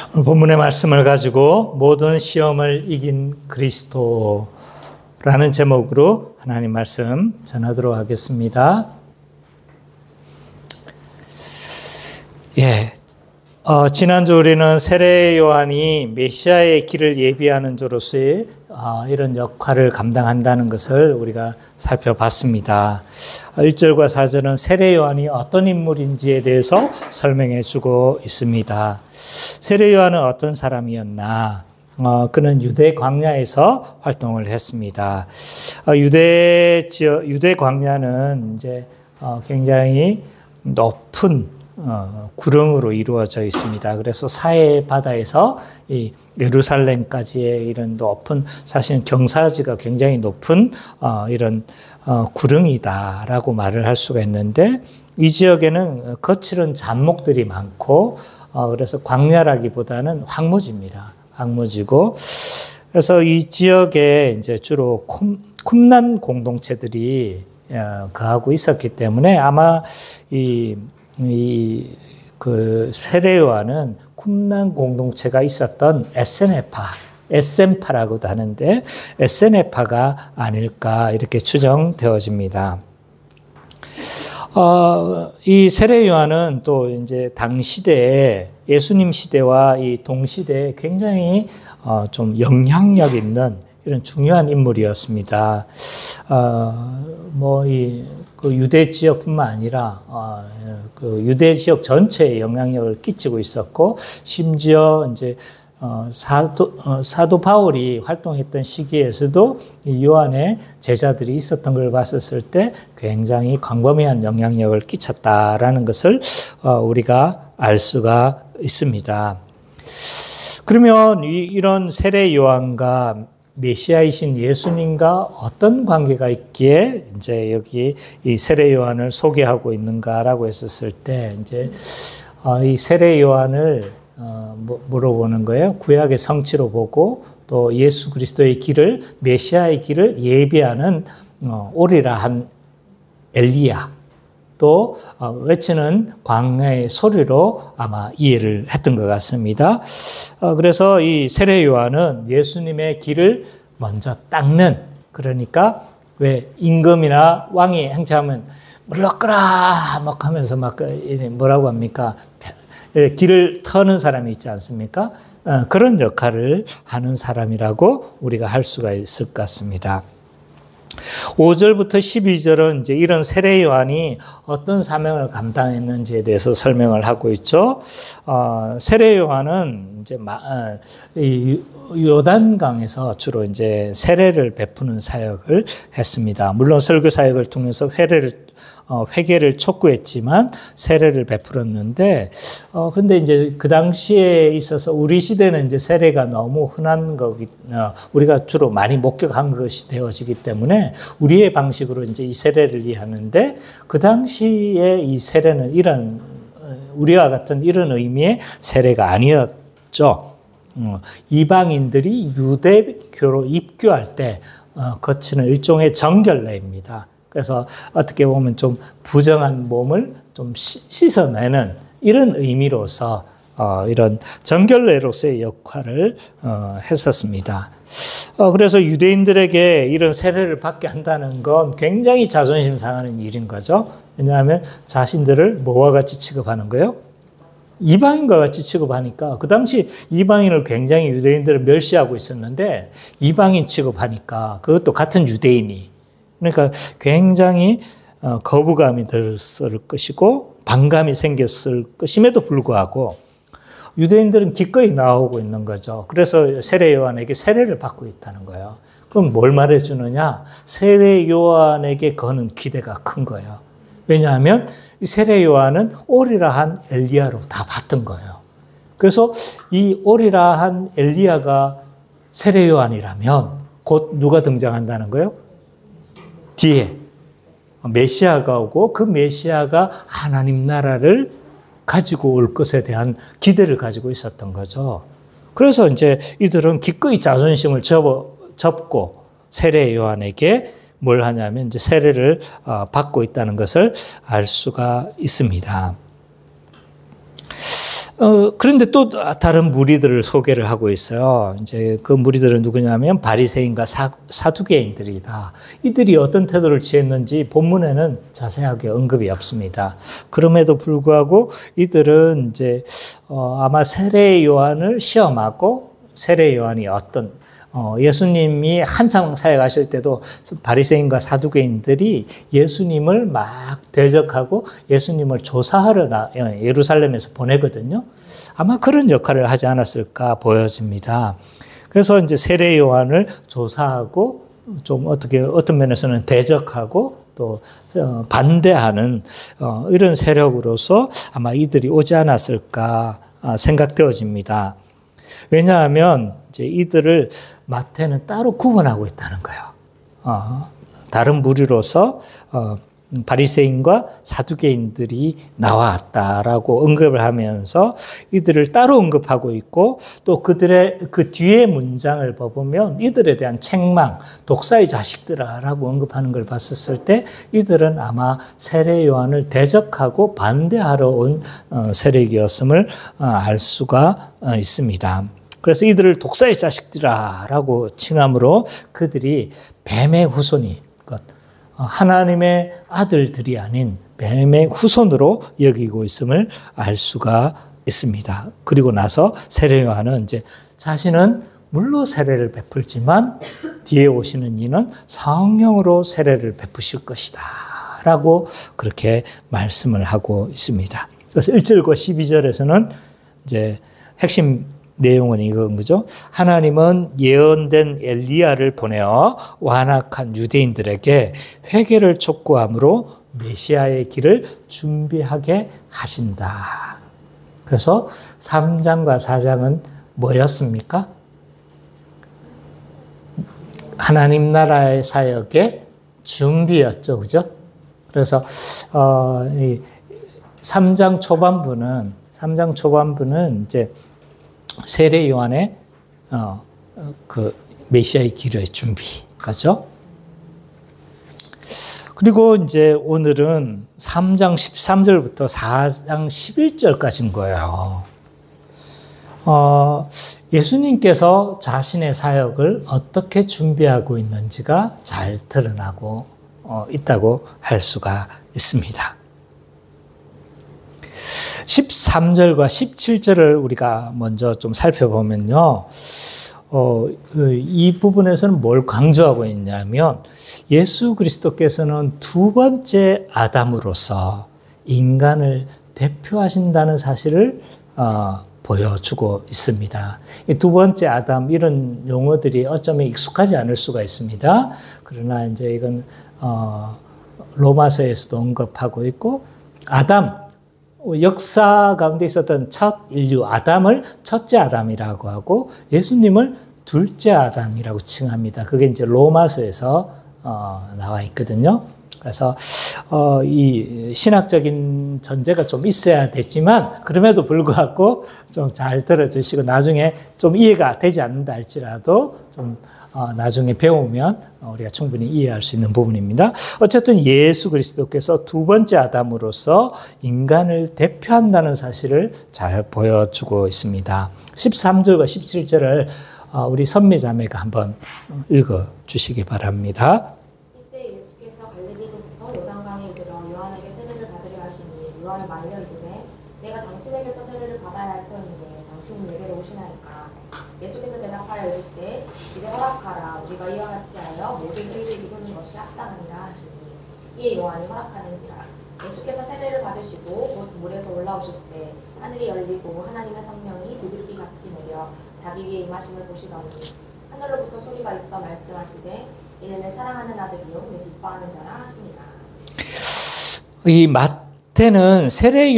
본문의 말씀을 가지고 모든 시험을 이긴 그리스도라는 제목으로 하나님 말씀 전하도록 하겠습니다. 지난주 우리는 세례 요한이 메시아의 길을 예비하는 자로서의 이런 역할을 감당한다는 것을 우리가 살펴봤습니다. 1절과 4절은 세례 요한이 어떤 인물인지에 대해서 설명해 주고 있습니다. 세례 요한은 어떤 사람이었나? 그는 유대 광야에서 활동을 했습니다. 유대 광야는 이제 굉장히 높은 구름으로 이루어져 있습니다. 그래서 사해 바다에서 이 예루살렘까지의 이런 높은, 사실은 경사지가 굉장히 높은 이런 구름이다라고 말을 할 수가 있는데, 이 지역에는 거칠은 잡목들이 많고, 그래서 광야라기보다는 황무지입니다. 황무지고, 그래서 이 지역에 이제 주로 쿰난 공동체들이 거하고 있었기 때문에 아마 그 세례 요한은 쿰난 공동체가 있었던 에센파라고도 하는데 에센파가 아닐까 이렇게 추정되어집니다. 이 세례 요한은 또 이제 당시대에 예수님 시대와 이 동시대에 굉장히 좀 영향력 있는 이런 중요한 인물이었습니다. 그 유대 지역뿐만 아니라 그 유대 지역 전체에 영향력을 끼치고 있었고, 심지어 이제 사도 바울이 활동했던 시기에서도 이 요한의 제자들이 있었던 걸 봤었을 때 굉장히 광범위한 영향력을 끼쳤다라는 것을 우리가 알 수가 있습니다. 그러면 이런 세례 요한과 메시아이신 예수님과 어떤 관계가 있기에 이제 여기 이 세례 요한을 소개하고 있는가라고 했었을 때, 이제 이 세례 요한을 물어보는 거예요. 구약의 성취로 보고 또 예수 그리스도의 길을, 메시아의 길을 예비하는 오리라 한 엘리야, 또 외치는 광야의 소리로 아마 이해를 했던 것 같습니다. 그래서 이 세례 요한은 예수님의 길을 먼저 닦는, 그러니까 왜 임금이나 왕이 행차하면 물러거라 막 하면서 막 뭐라고 합니까? 길을 터는 사람이 있지 않습니까? 그런 역할을 하는 사람이라고 우리가 할 수가 있을 것 같습니다. 5절부터 12절은 이제 이런 세례 요한이 어떤 사명을 감당했는지에 대해서 설명을 하고 있죠. 세례 요한은 이제 요단강에서 주로 이제 세례를 베푸는 사역을 했습니다. 물론 설교 사역을 통해서 회개를 촉구했지만 세례를 베풀었는데, 근데 이제 그 당시에 있어서 우리 시대는 이제 세례가 너무 흔한 우리가 주로 많이 목격한 것이 되어지기 때문에 우리의 방식으로 이제 이 세례를 이해하는데, 그 당시에 이 세례는 우리와 같은 이런 의미의 세례가 아니었죠. 이방인들이 유대교로 입교할 때 거치는 일종의 정결례입니다. 그래서 어떻게 보면 좀 부정한 몸을 좀 씻어내는 이런 의미로서 이런 정결례로서의 역할을 했었습니다. 그래서 유대인들에게 이런 세례를 받게 한다는 건 굉장히 자존심 상하는 일인 거죠. 왜냐하면 자신들을 뭐와 같이 취급하는 거예요? 이방인과 같이 취급하니까, 그 당시 이방인을 굉장히 유대인들을 멸시하고 있었는데 이방인 취급하니까, 그것도 같은 유대인이, 그러니까 굉장히 거부감이 들었을 것이고 반감이 생겼을 것임에도 불구하고 유대인들은 기꺼이 나오고 있는 거죠. 그래서 세례 요한에게 세례를 받고 있다는 거예요. 그럼 뭘 말해주느냐? 세례 요한에게 거는 기대가 큰 거예요. 왜냐하면 이 세례 요한은 오리라 한 엘리야로 다 받던 거예요. 그래서 이 오리라 한 엘리야가 세례 요한이라면 곧 누가 등장한다는 거예요? 뒤에 메시아가 오고, 그 메시아가 하나님 나라를 가지고 올 것에 대한 기대를 가지고 있었던 거죠. 그래서 이제 이들은 기꺼이 자존심을 접고 세례 요한에게 뭘 하냐면 이제 세례를 받고 있다는 것을 알 수가 있습니다. 그런데 또 다른 무리들을 소개를 하고 있어요. 이제 그 무리들은 누구냐면 바리새인과 사두개인들이다. 이들이 어떤 태도를 취했는지 본문에는 자세하게 언급이 없습니다. 그럼에도 불구하고 이들은 이제 아마 세례 요한을 시험하고 세례 요한이 어떤 예수님이 한참 사역하실 때도 바리새인과 사두개인들이 예수님을 막 대적하고 예수님을 조사하러 예루살렘에서 보내거든요. 아마 그런 역할을 하지 않았을까 보여집니다. 그래서 이제 세례 요한을 조사하고 좀 어떤 면에서는 대적하고 또 반대하는 이런 세력으로서 아마 이들이 오지 않았을까 생각되어집니다. 왜냐하면 이제 이들을 마태는 따로 구분하고 있다는 거예요. 다른 무리로서 바리새인과 사두개인들이 나왔다라고 언급을 하면서 이들을 따로 언급하고 있고 또 그들의 그 뒤에 문장을 보면 이들에 대한 책망, 독사의 자식들아라고 언급하는 걸 봤었을 때 이들은 아마 세례 요한을 대적하고 반대하러 온 세력이었음을 알 수가 있습니다. 그래서 이들을 독사의 자식들아라고 칭함으로 그들이 뱀의 후손이 하나님의 아들들이 아닌 뱀의 후손으로 여기고 있음을 알 수가 있습니다. 그리고 나서 세례 요한은 이제 자신은 물로 세례를 베풀지만 뒤에 오시는 이는 성령으로 세례를 베푸실 것이다 라고 그렇게 말씀을 하고 있습니다. 그래서 1절과 12절에서는 이제 핵심 내용은 이건 거죠. 하나님은 예언된 엘리야를 보내어 완악한 유대인들에게 회개를 촉구함으로 메시아의 길을 준비하게 하신다. 그래서 3장과 4장은 뭐였습니까? 하나님 나라의 사역의 준비였죠. 그죠? 그래서 3장 초반부는 이제 세례 요한의 그 메시아의 길의 준비가죠. 그리고 이제 오늘은 3장 13절부터 4장 11절까지인 거예요. 예수님께서 자신의 사역을 어떻게 준비하고 있는지가 잘 드러나고 있다고 할 수가 있습니다. 13절과 17절을 우리가 먼저 좀 살펴보면요. 이 부분에서는 뭘 강조하고 있냐면 예수 그리스도께서는 두 번째 아담으로서 인간을 대표하신다는 사실을 보여주고 있습니다. 이 두 번째 아담 이런 용어들이 어쩌면 익숙하지 않을 수가 있습니다. 그러나 이제 이건 로마서에서도 언급하고 있고 아담 역사 가운데 있었던 첫 인류 아담을 첫째 아담이라고 하고 예수님을 둘째 아담이라고 칭합니다. 그게 이제 로마서에서 나와 있거든요. 그래서 이 신학적인 전제가 좀 있어야 되지만 그럼에도 불구하고 좀 잘 들어주시고 나중에 좀 이해가 되지 않는다 할지라도 좀 나중에 배우면 우리가 충분히 이해할 수 있는 부분입니다. 어쨌든 예수 그리스도께서 두 번째 아담으로서 인간을 대표한다는 사실을 잘 보여주고 있습니다. 13절과 17절을 우리 선미자매가 한번 읽어주시기 바랍니다. 이때 예수께서 갈릴리로부터 요단강에 이르러 요한에게 세례를 받으려 하시니 요한이 말려 이르되 내가 당신에게서 세례를 받아야 할 터인데 당신은 내게로 오시나이까. 예수께서 대답하여 이르시되 이제 허락하라. 우리가 이와 같이 하여 모든 의를 이루는 것이 합당하니라 하시니 이에 요한이 허락하는지라. 예수께서 세례를 받으시고 곧 물에서 올라오실때 하늘이 열리고 하나님의 성령이 비둘기 같이 내려 자기 위에 임하심을 보시더니 하늘로부터 소리가 있어 말씀하시되 이는 내 사랑하는 아들이요 내 기뻐하는 자라 하시니라. 이 마태는 세례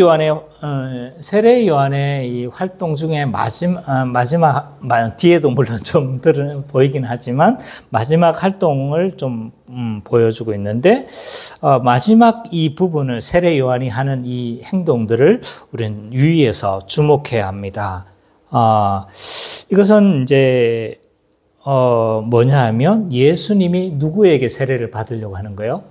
요한의 이 활동 중에 마지막 뒤에도 물론 좀 보이긴 하지만 마지막 활동을 좀 보여주고 있는데 마지막 이 부분을 세례 요한이 하는 이 행동들을 우리는 유의해서 주목해야 합니다. 이것은 이제 뭐냐 하면 예수님이 누구에게 세례를 받으려고 하는 거예요?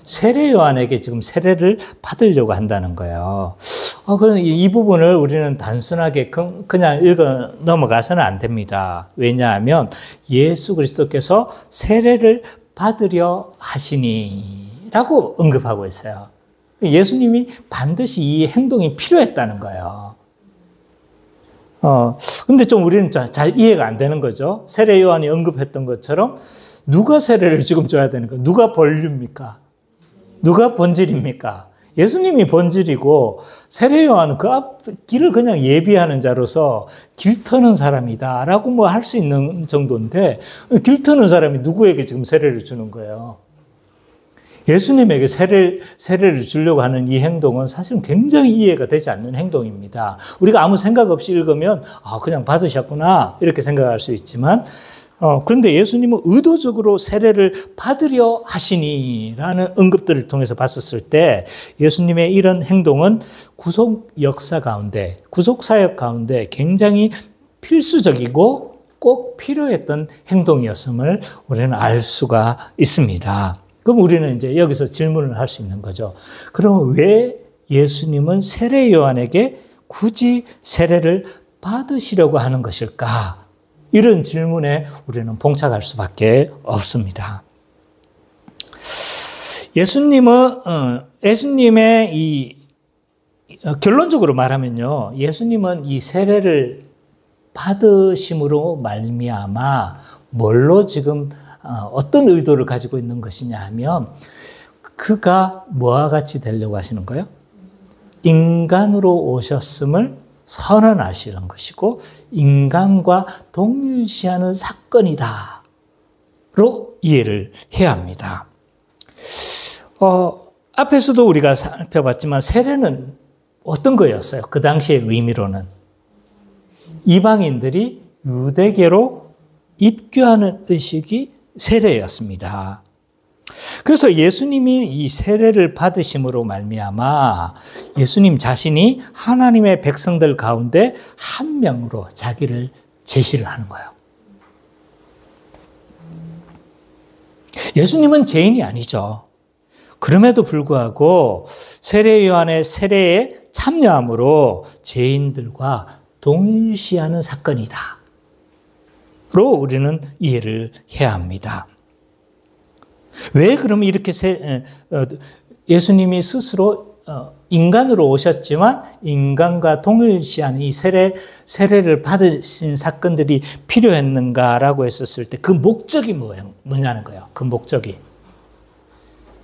세례 요한에게 지금 세례를 받으려고 한다는 거예요. 그럼 이 부분을 우리는 단순하게 그냥 읽어 넘어가서는 안 됩니다. 왜냐하면 예수 그리스도께서 세례를 받으려 하시니라고 언급하고 있어요. 예수님이 반드시 이 행동이 필요했다는 거예요. 근데 좀 우리는 잘 이해가 안 되는 거죠. 세례 요한이 언급했던 것처럼 누가 세례를 지금 줘야 되는가? 누가 본류입니까? 누가 본질입니까? 예수님이 본질이고 세례 요한은 그 앞 길을 그냥 예비하는 자로서 길 터는 사람이다라고 뭐 할 수 있는 정도인데 길 터는 사람이 누구에게 지금 세례를 주는 거예요? 예수님에게 세례를 주려고 하는 이 행동은 사실은 굉장히 이해가 되지 않는 행동입니다. 우리가 아무 생각 없이 읽으면 그냥 받으셨구나 이렇게 생각할 수 있지만 그런데 예수님은 의도적으로 세례를 받으려 하시니라는 언급들을 통해서 봤었을 때 예수님의 이런 행동은 구속 역사 가운데, 구속 사역 가운데 굉장히 필수적이고 꼭 필요했던 행동이었음을 우리는 알 수가 있습니다. 그럼 우리는 이제 여기서 질문을 할 수 있는 거죠. 그럼 왜 예수님은 세례 요한에게 굳이 세례를 받으시려고 하는 것일까? 이런 질문에 우리는 봉착할 수밖에 없습니다. 예수님의 결론적으로 말하면요, 예수님은 이 세례를 받으심으로 말미암아 뭘로 지금 어떤 의도를 가지고 있는 것이냐 하면 그가 뭐와 같이 되려고 하시는 거예요? 인간으로 오셨음을 선언하시는 것이고 인간과 동일시하는 사건이다 로 이해를 해야 합니다. 앞에서도 우리가 살펴봤지만 세례는 어떤 거였어요? 그 당시의 의미로는 이방인들이 유대계로 입교하는 의식이 세례였습니다. 그래서 예수님이 이 세례를 받으심으로 말미암아 예수님 자신이 하나님의 백성들 가운데 한 명으로 자기를 제시를 하는 거예요. 예수님은 죄인이 아니죠. 그럼에도 불구하고 세례 요한의 세례에 참여함으로 죄인들과 동일시하는 사건이다 로 우리는 이해를 해야 합니다. 왜 그러면 이렇게 예수님이 스스로 인간으로 오셨지만 인간과 동일시한 이 세례를 받으신 사건들이 필요했는가라고 했었을 때 그 목적이 뭐냐는 거예요. 그 목적이.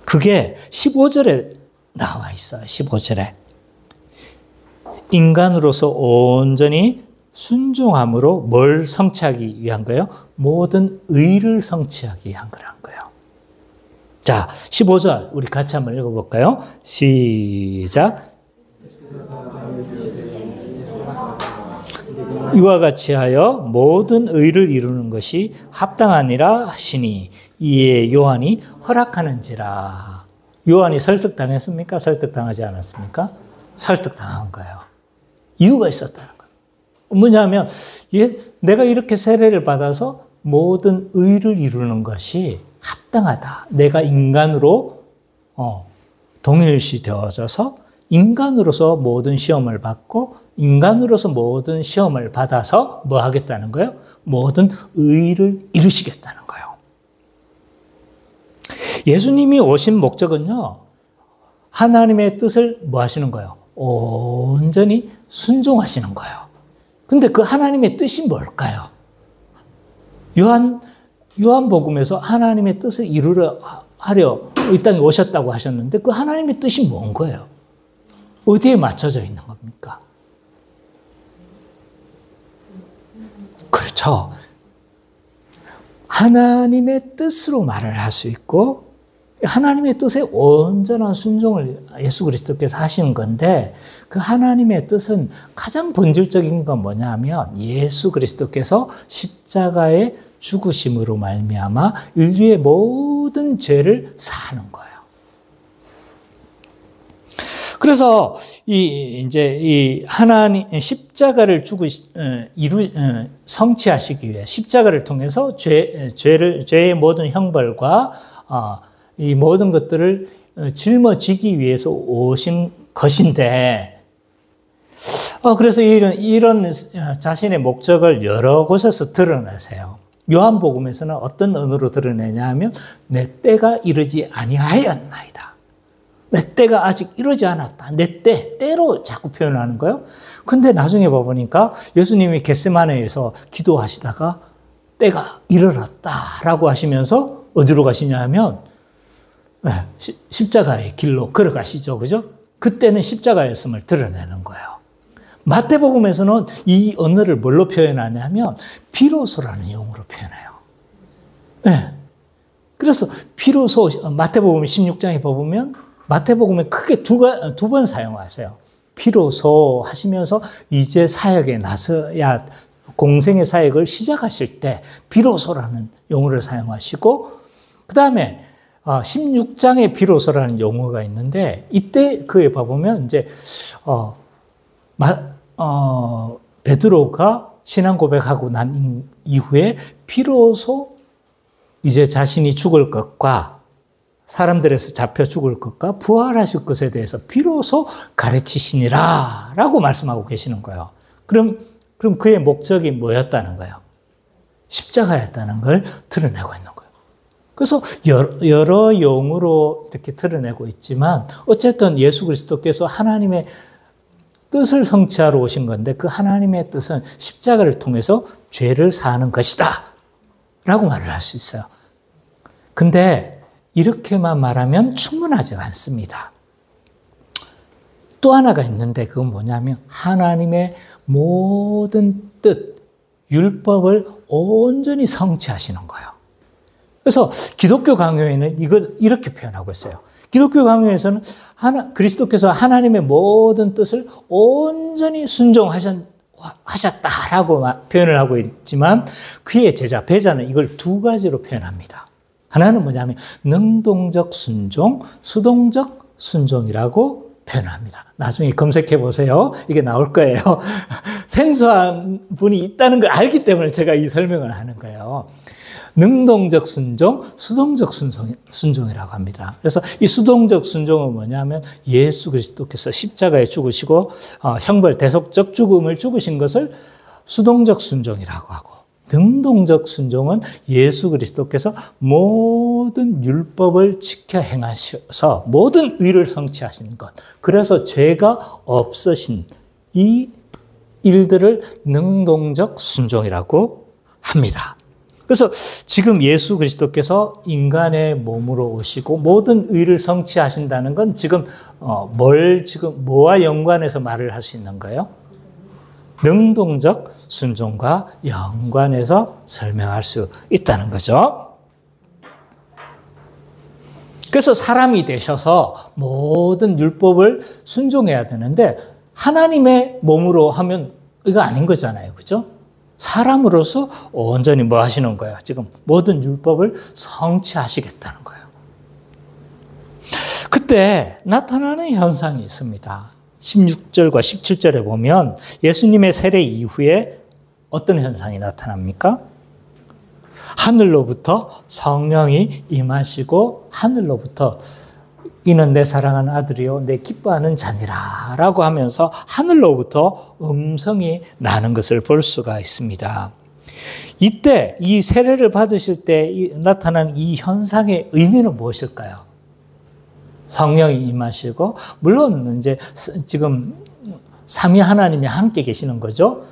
그게 15절에 나와 있어요. 15절에. 인간으로서 온전히 순종함으로 뭘 성취하기 위한 거예요? 모든 의를 성취하기 위한 거란 거예요. 자, 15절 우리 같이 한번 읽어볼까요? 시작. 이와 같이 하여 모든 의를 이루는 것이 합당하니라 하시니 이에 요한이 허락하는지라. 요한이 설득당했습니까? 설득당하지 않았습니까? 설득당한 거예요. 이유가 있었다는 거예요. 뭐냐면 내가 이렇게 세례를 받아서 모든 의를 이루는 것이 합당하다. 내가 인간으로 동일시 되어져서 인간으로서 모든 시험을 받고 인간으로서 모든 시험을 받아서 뭐 하겠다는 거예요? 모든 의를 이루시겠다는 거예요. 예수님이 오신 목적은요, 하나님의 뜻을 뭐 하시는 거예요? 온전히 순종하시는 거예요. 근데 그 하나님의 뜻이 뭘까요? 요한복음에서 하나님의 뜻을 이루려 하려 이 땅에 오셨다고 하셨는데 그 하나님의 뜻이 뭔 거예요? 어디에 맞춰져 있는 겁니까? 그렇죠. 하나님의 뜻으로 말을 할 수 있고 하나님의 뜻에 온전한 순종을 예수 그리스도께서 하신 건데 그 하나님의 뜻은 가장 본질적인 건 뭐냐면 예수 그리스도께서 십자가의 죽으심으로 말미암아 인류의 모든 죄를 사하는 거예요. 그래서 이 하나님 십자가를 성취하시기 위해 십자가를 통해서 죄의 모든 형벌과 이 모든 것들을 짊어지기 위해서 오신 것인데 그래서 이런 자신의 목적을 여러 곳에서 드러내세요. 요한복음에서는 어떤 언어로 드러내냐 하면 내 때가 이르지 아니하였나이다. 내 때가 아직 이르지 않았다. 내 때로 자꾸 표현하는 거예요. 근데 나중에 보니까 예수님이 겟세마네에서 기도하시다가 때가 이르렀다라고 하시면서 어디로 가시냐 하면 십자가의 길로 걸어가시죠. 그죠? 그때는 십자가였음을 드러내는 거예요. 마태복음에서는 이 언어를 뭘로 표현하냐면 비로소라는 용어로 표현해요. 네. 그래서 비로소 마태복음 16장에 보면 마태복음에 크게 두 번 사용하세요. 비로소 하시면서 이제 사역에 나서야 공생의 사역을 시작하실 때 비로소라는 용어를 사용하시고 그 다음에 16장에 비로소라는 용어가 있는데 이때 그에 봐보면 이제 베드로가 신앙 고백하고 난 이후에 비로소 이제 자신이 죽을 것과 사람들에서 잡혀 죽을 것과 부활하실 것에 대해서 비로소 가르치시니라 라고 말씀하고 계시는 거예요. 그럼 그의 목적이 뭐였다는 거예요? 십자가였다는 걸 드러내고 있는 거예요. 그래서 여러 용어로 이렇게 드러내고 있지만 어쨌든 예수 그리스도께서 하나님의 뜻을 성취하러 오신 건데 그 하나님의 뜻은 십자가를 통해서 죄를 사하는 것이다 라고 말을 할 수 있어요. 근데 이렇게만 말하면 충분하지 않습니다. 또 하나가 있는데 그건 뭐냐면 하나님의 모든 뜻, 율법을 온전히 성취하시는 거예요. 그래서 기독교 강요에는 이걸 이렇게 표현하고 있어요. 기독교 강요에서는 그리스도께서 하나님의 모든 뜻을 온전히 순종하셨다라고 표현을 하고 있지만 그의 제자 베자는 이걸 두 가지로 표현합니다. 하나는 뭐냐면 능동적 순종, 수동적 순종이라고 표현합니다. 나중에 검색해 보세요. 이게 나올 거예요. 생소한 분이 있다는 걸 알기 때문에 제가 이 설명을 하는 거예요. 능동적 순종, 수동적 순종이라고 합니다. 그래서 이 수동적 순종은 뭐냐면 예수 그리스도께서 십자가에 죽으시고 형벌 대속적 죽음을 죽으신 것을 수동적 순종이라고 하고 능동적 순종은 예수 그리스도께서 모든 율법을 지켜 행하셔서 모든 의를 성취하신 것. 그래서 죄가 없으신 이 일들을 능동적 순종이라고 합니다. 그래서 지금 예수 그리스도께서 인간의 몸으로 오시고 모든 의를 성취하신다는 건 지금 뭐와 연관해서 말을 할 수 있는 거예요? 능동적 순종과 연관해서 설명할 수 있다는 거죠. 그래서 사람이 되셔서 모든 율법을 순종해야 되는데 하나님의 몸으로 하면 이거 아닌 거잖아요. 그죠? 사람으로서 온전히 뭐 하시는 거예요? 지금 모든 율법을 성취하시겠다는 거예요. 그때 나타나는 현상이 있습니다. 16절과 17절에 보면 예수님의 세례 이후에 어떤 현상이 나타납니까? 하늘로부터 성령이 임하시고 하늘로부터 이는 내 사랑하는 아들이요 내 기뻐하는 자니라 라고 하면서 하늘로부터 음성이 나는 것을 볼 수가 있습니다. 이때 이 세례를 받으실 때 나타난 이 현상의 의미는 무엇일까요? 성령이 임하시고 물론 이제 지금 삼위 하나님이 함께 계시는 거죠.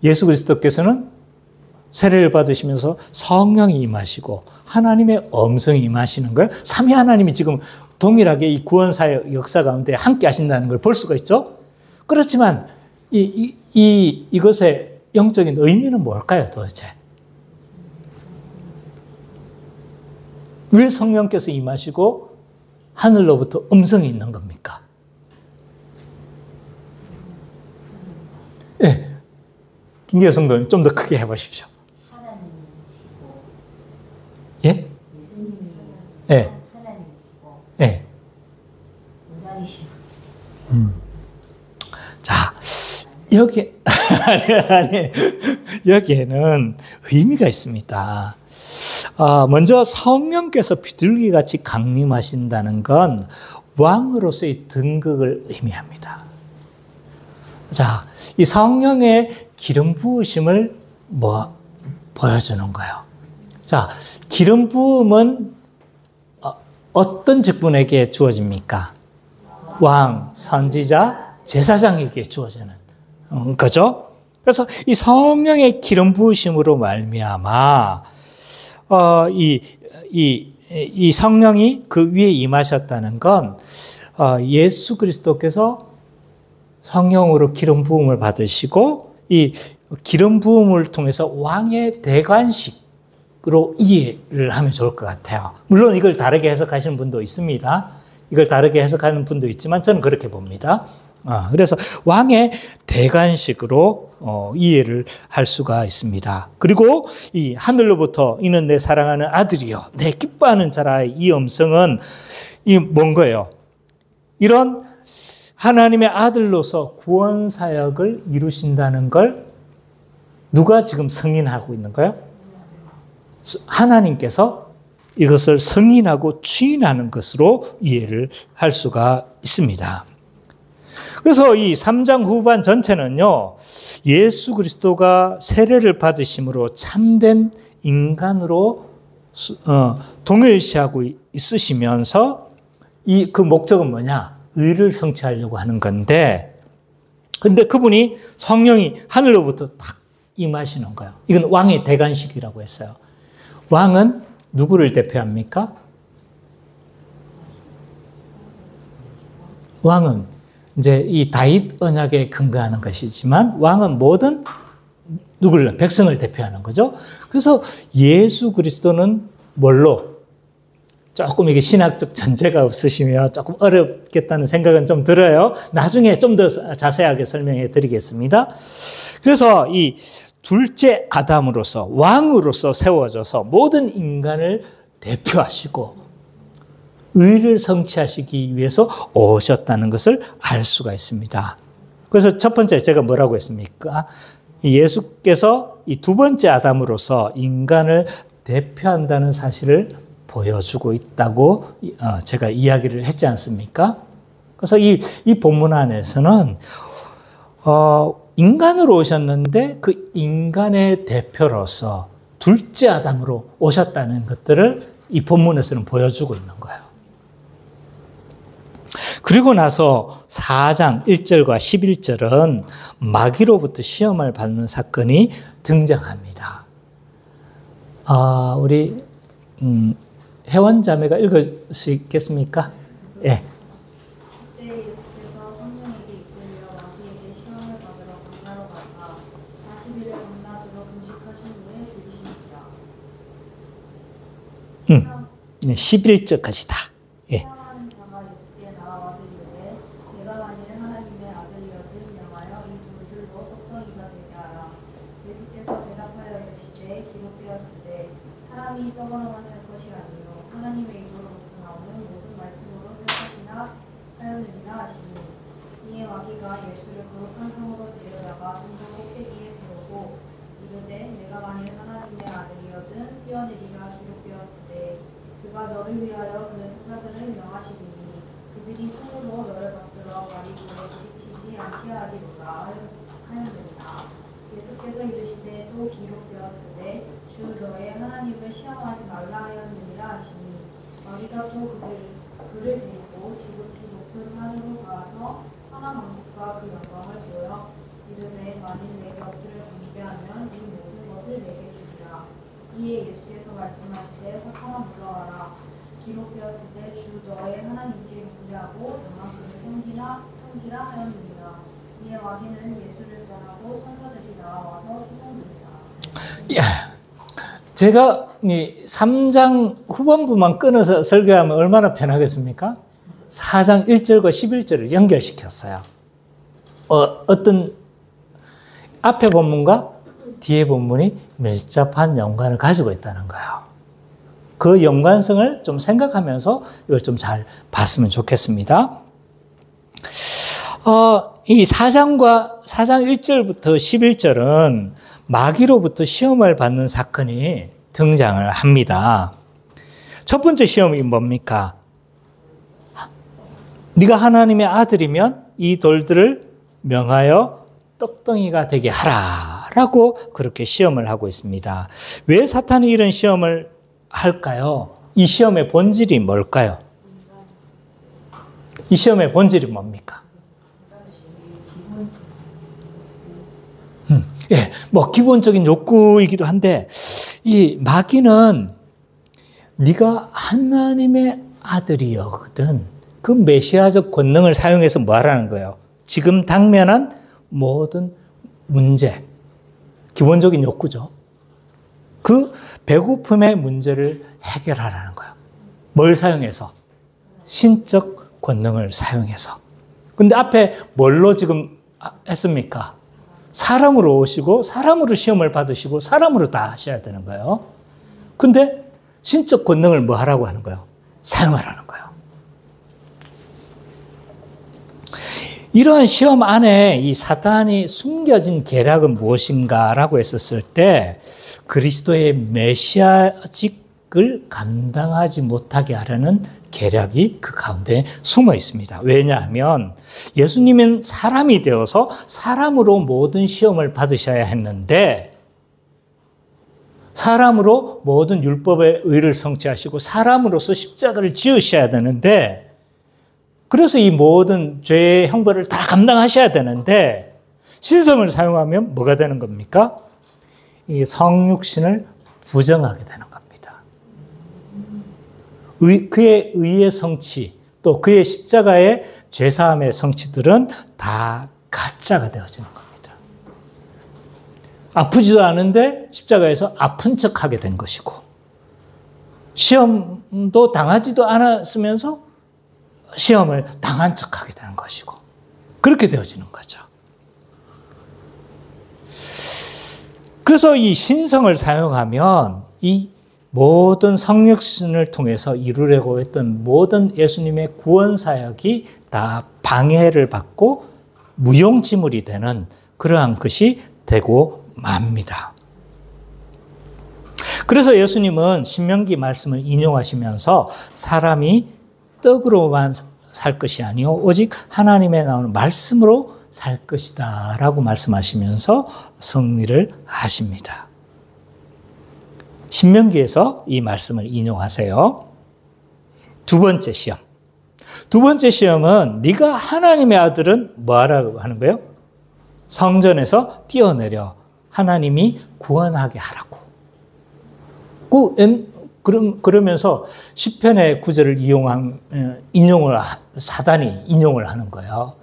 예수 그리스도께서는 세례를 받으시면서 성령이 임하시고 하나님의 음성이 임하시는 걸 삼위 하나님이 지금 동일하게 이 구원사의 역사 가운데 함께 하신다는 걸 볼 수가 있죠. 그렇지만 이것의 영적인 의미는 뭘까요 도대체? 왜 성령께서 임하시고 하늘로부터 음성이 있는 겁니까? 예. 김기현 성도님 좀 더 크게 해보십시오. 하나님이시고 예? 예수님이 예. 하나님이시고 예. 인간이시고 자, 여기에는 의미가 있습니다. 먼저 성령께서 비둘기같이 강림하신다는 건 왕으로서의 등극을 의미합니다. 자, 이 성령의 기름 부으심을 보여주는 거예요. 자, 기름 부음은 어떤 직분에게 주어집니까? 왕, 선지자, 제사장에게 주어지는 거죠. 그래서 이 성령의 기름 부으심으로 말미암아 이 성령이 그 위에 임하셨다는 건 예수 그리스도께서 성령으로 기름 부음을 받으시고 이 기름 부음을 통해서 왕의 대관식으로 이해를 하면 좋을 것 같아요. 물론 이걸 다르게 해석하시는 분도 있습니다. 이걸 다르게 해석하는 분도 있지만 저는 그렇게 봅니다. 그래서 왕의 대관식으로 이해를 할 수가 있습니다. 그리고 이 하늘로부터 이는 내 사랑하는 아들이요 내 기뻐하는 자라의 이 음성은 뭔 거예요? 이런 하나님의 아들로서 구원 사역을 이루신다는 걸 누가 지금 승인하고 있는 거예요? 하나님께서 이것을 승인하고 추인하는 것으로 이해를 할 수가 있습니다. 그래서 이 3장 후반 전체는요, 예수 그리스도가 세례를 받으심으로 참된 인간으로 동일시하고 있으시면서 그 목적은 뭐냐? 의를 성취하려고 하는 건데, 근데 그분이 성령이 하늘로부터 딱 임하시는 거예요. 이건 왕의 대관식이라고 했어요. 왕은 누구를 대표합니까? 왕은 이제 이 다윗 언약에 근거하는 것이지만 왕은 모든 누구를 백성을 대표하는 거죠. 그래서 예수 그리스도는 뭘로? 조금 이게 신학적 전제가 없으시면 조금 어렵겠다는 생각은 좀 들어요. 나중에 좀 더 자세하게 설명해 드리겠습니다. 그래서 이 둘째 아담으로서 왕으로서 세워져서 모든 인간을 대표하시고 의를 성취하시기 위해서 오셨다는 것을 알 수가 있습니다. 그래서 첫 번째 제가 뭐라고 했습니까? 예수께서 이 두 번째 아담으로서 인간을 대표한다는 사실을 보여주고 있다고 제가 이야기를 했지 않습니까? 그래서 이 본문 안에서는 인간으로 오셨는데 그 인간의 대표로서 둘째 아담으로 오셨다는 것들을 이 본문에서는 보여주고 있는 거예요. 그리고 나서 4장 1절과 11절은 마귀로부터 시험을 받는 사건이 등장합니다. 우리 혜원 자매가 읽으시겠습니까? 예. 그때 예수께서 성령에게 이끌려 마귀에게 시험을 받으러 강가로 가사 40일을 밤낮으로 금식하신 후에 죽이시니라. 네, 11절까지 다. 예. 사랑하는 자가 예수께 나와서 이르되 내가 만일 하나님의 아들이었든 명하여 이 돌들로 떡덩이가 되게 하라. 예수께서 대답하여 이르시되 기록되었으되 사람이 떡으로만 살 것이 아니요 하나님의 입으로부터 나오는 모든 말씀으로 살 것이나 하였느니라 하시니 이에 마귀가 예수를 거룩한 성으로 데려다가 성전 꼭대기에 세우고 이르되 내가 만일 하나님의 아들이거든 뛰어내리라 기록되었으되 그가 너를 위하여 그의 사사들을 명하시리니 그들이 손으로 너를 받들어 가리고에 부딪히지 않게 하리로라 하였느니라. 예수께서 이르시되 또 기록되었으되 주 너의 하나님을 시험하지 말라 하였느니라 하시니 마귀가 또 그를 데리고 지극히 높은 산으로 가서 천한 왕국과 그 영광을 보여 이르되 만일 내게 엎드려 경배하면 이 모든 것을 내게 주리라. 이에 예수께서 말씀하시되 사탄아 물러가라. 기록되었을 때 주 너의 하나님께 경배하고 다만 그를 섬기라 하였느니라. 이에 마귀는 예수를 떠나고 천사들이 나와서 수송되니라. 제가 이 3장 후반부만 끊어서 설교하면 얼마나 편하겠습니까? 4장 1절과 11절을 연결시켰어요. 어떤 앞에 본문과 뒤에 본문이 밀접한 연관을 가지고 있다는 거예요. 그 연관성을 좀 생각하면서 이걸 좀 잘 봤으면 좋겠습니다. 이 4장 1절부터 11절은 마귀로부터 시험을 받는 사건이 등장을 합니다. 첫 번째 시험이 뭡니까? 네가 하나님의 아들이면 이 돌들을 명하여 떡덩이가 되게 하라라고 그렇게 시험을 하고 있습니다. 왜 사탄이 이런 시험을 할까요? 이 시험의 본질이 뭘까요? 이 시험의 본질이 뭡니까? 예, 뭐 기본적인 욕구이기도 한데 이 마귀는 네가 하나님의 아들이거든. 그 메시아적 권능을 사용해서 뭐 하라는 거예요? 지금 당면한 모든 문제, 기본적인 욕구죠. 그 배고픔의 문제를 해결하라는 거예요. 뭘 사용해서? 신적 권능을 사용해서. 근데 앞에 뭘로 지금 했습니까? 사람으로 오시고 사람으로 시험을 받으시고 사람으로 다 하셔야 되는 거예요. 근데 신적 권능을 뭐 하라고 하는 거예요? 사용하라는 거예요. 이러한 시험 안에 이 사탄이 숨겨진 계략은 무엇인가라고 했었을 때 그리스도의 메시아직을 감당하지 못하게 하려는 계략이 그 가운데 숨어 있습니다. 왜냐하면 예수님은 사람이 되어서 사람으로 모든 시험을 받으셔야 했는데 사람으로 모든 율법의 의를 성취하시고 사람으로서 십자가를 지으셔야 되는데 그래서 이 모든 죄의 형벌을 다 감당하셔야 되는데 신성을 사용하면 뭐가 되는 겁니까? 이 성육신을 부정하게 되는 겁니다. 그의 의의 성취 또 그의 십자가의 죄사함의 성취들은 다 가짜가 되어지는 겁니다. 아프지도 않은데 십자가에서 아픈 척하게 된 것이고 시험도 당하지도 않았으면서 시험을 당한 척하게 되는 것이고 그렇게 되어지는 거죠. 그래서 이 신성을 사용하면 이 모든 성육신을 통해서 이루려고 했던 모든 예수님의 구원 사역이 다 방해를 받고 무용지물이 되는 그러한 것이 되고 맙니다. 그래서 예수님은 신명기 말씀을 인용하시면서 사람이 떡으로만 살 것이 아니요 오직 하나님의 나오는 말씀으로 살 것이다 라고 말씀하시면서 정리를 하십니다. 신명기에서 이 말씀을 인용하세요. 두 번째 시험. 두 번째 시험은 네가 하나님의 아들은 뭐 하라고 하는 거예요? 성전에서 뛰어내려 하나님이 구원하게 하라고. 그러면서 시편의 구절을 사단이 인용을 하는 거예요.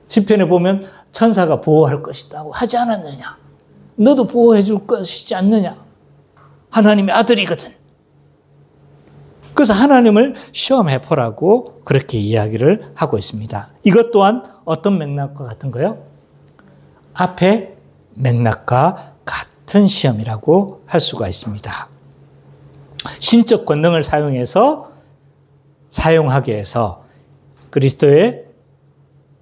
시편에 보면 천사가 보호할 것이라고 하지 않았느냐? 너도 보호해 줄 것이지 않느냐? 하나님의 아들이거든. 그래서 하나님을 시험해 보라고 그렇게 이야기를 하고 있습니다. 이것 또한 어떤 맥락과 같은 거예요? 앞에 맥락과 같은 시험이라고 할 수가 있습니다. 신적 권능을 사용하게 해서 그리스도의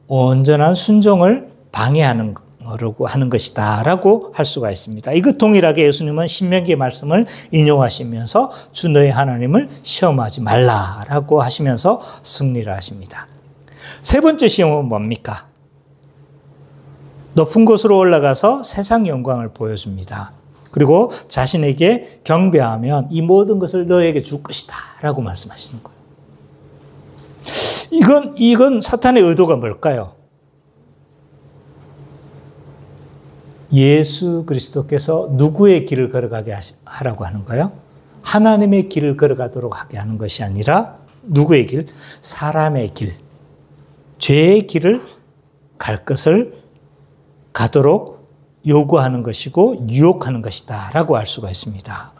온전한 순종을 방해하는 거라고 하는 것이다 라고 할 수가 있습니다. 이것 동일하게 예수님은 신명기의 말씀을 인용하시면서 주 너의 하나님을 시험하지 말라라고 하시면서 승리를 하십니다. 세 번째 시험은 뭡니까? 높은 곳으로 올라가서 세상 영광을 보여줍니다. 그리고 자신에게 경배하면 이 모든 것을 너에게 줄 것이다 라고 말씀하시는 거예요. 이건 사탄의 의도가 뭘까요? 예수 그리스도께서 누구의 길을 걸어가게 하라고 하는 거예요? 하나님의 길을 걸어가도록 하게 하는 것이 아니라 누구의 길? 사람의 길. 죄의 길을 갈 것을 가도록 요구하는 것이고 유혹하는 것이다 라고 할 수가 있습니다.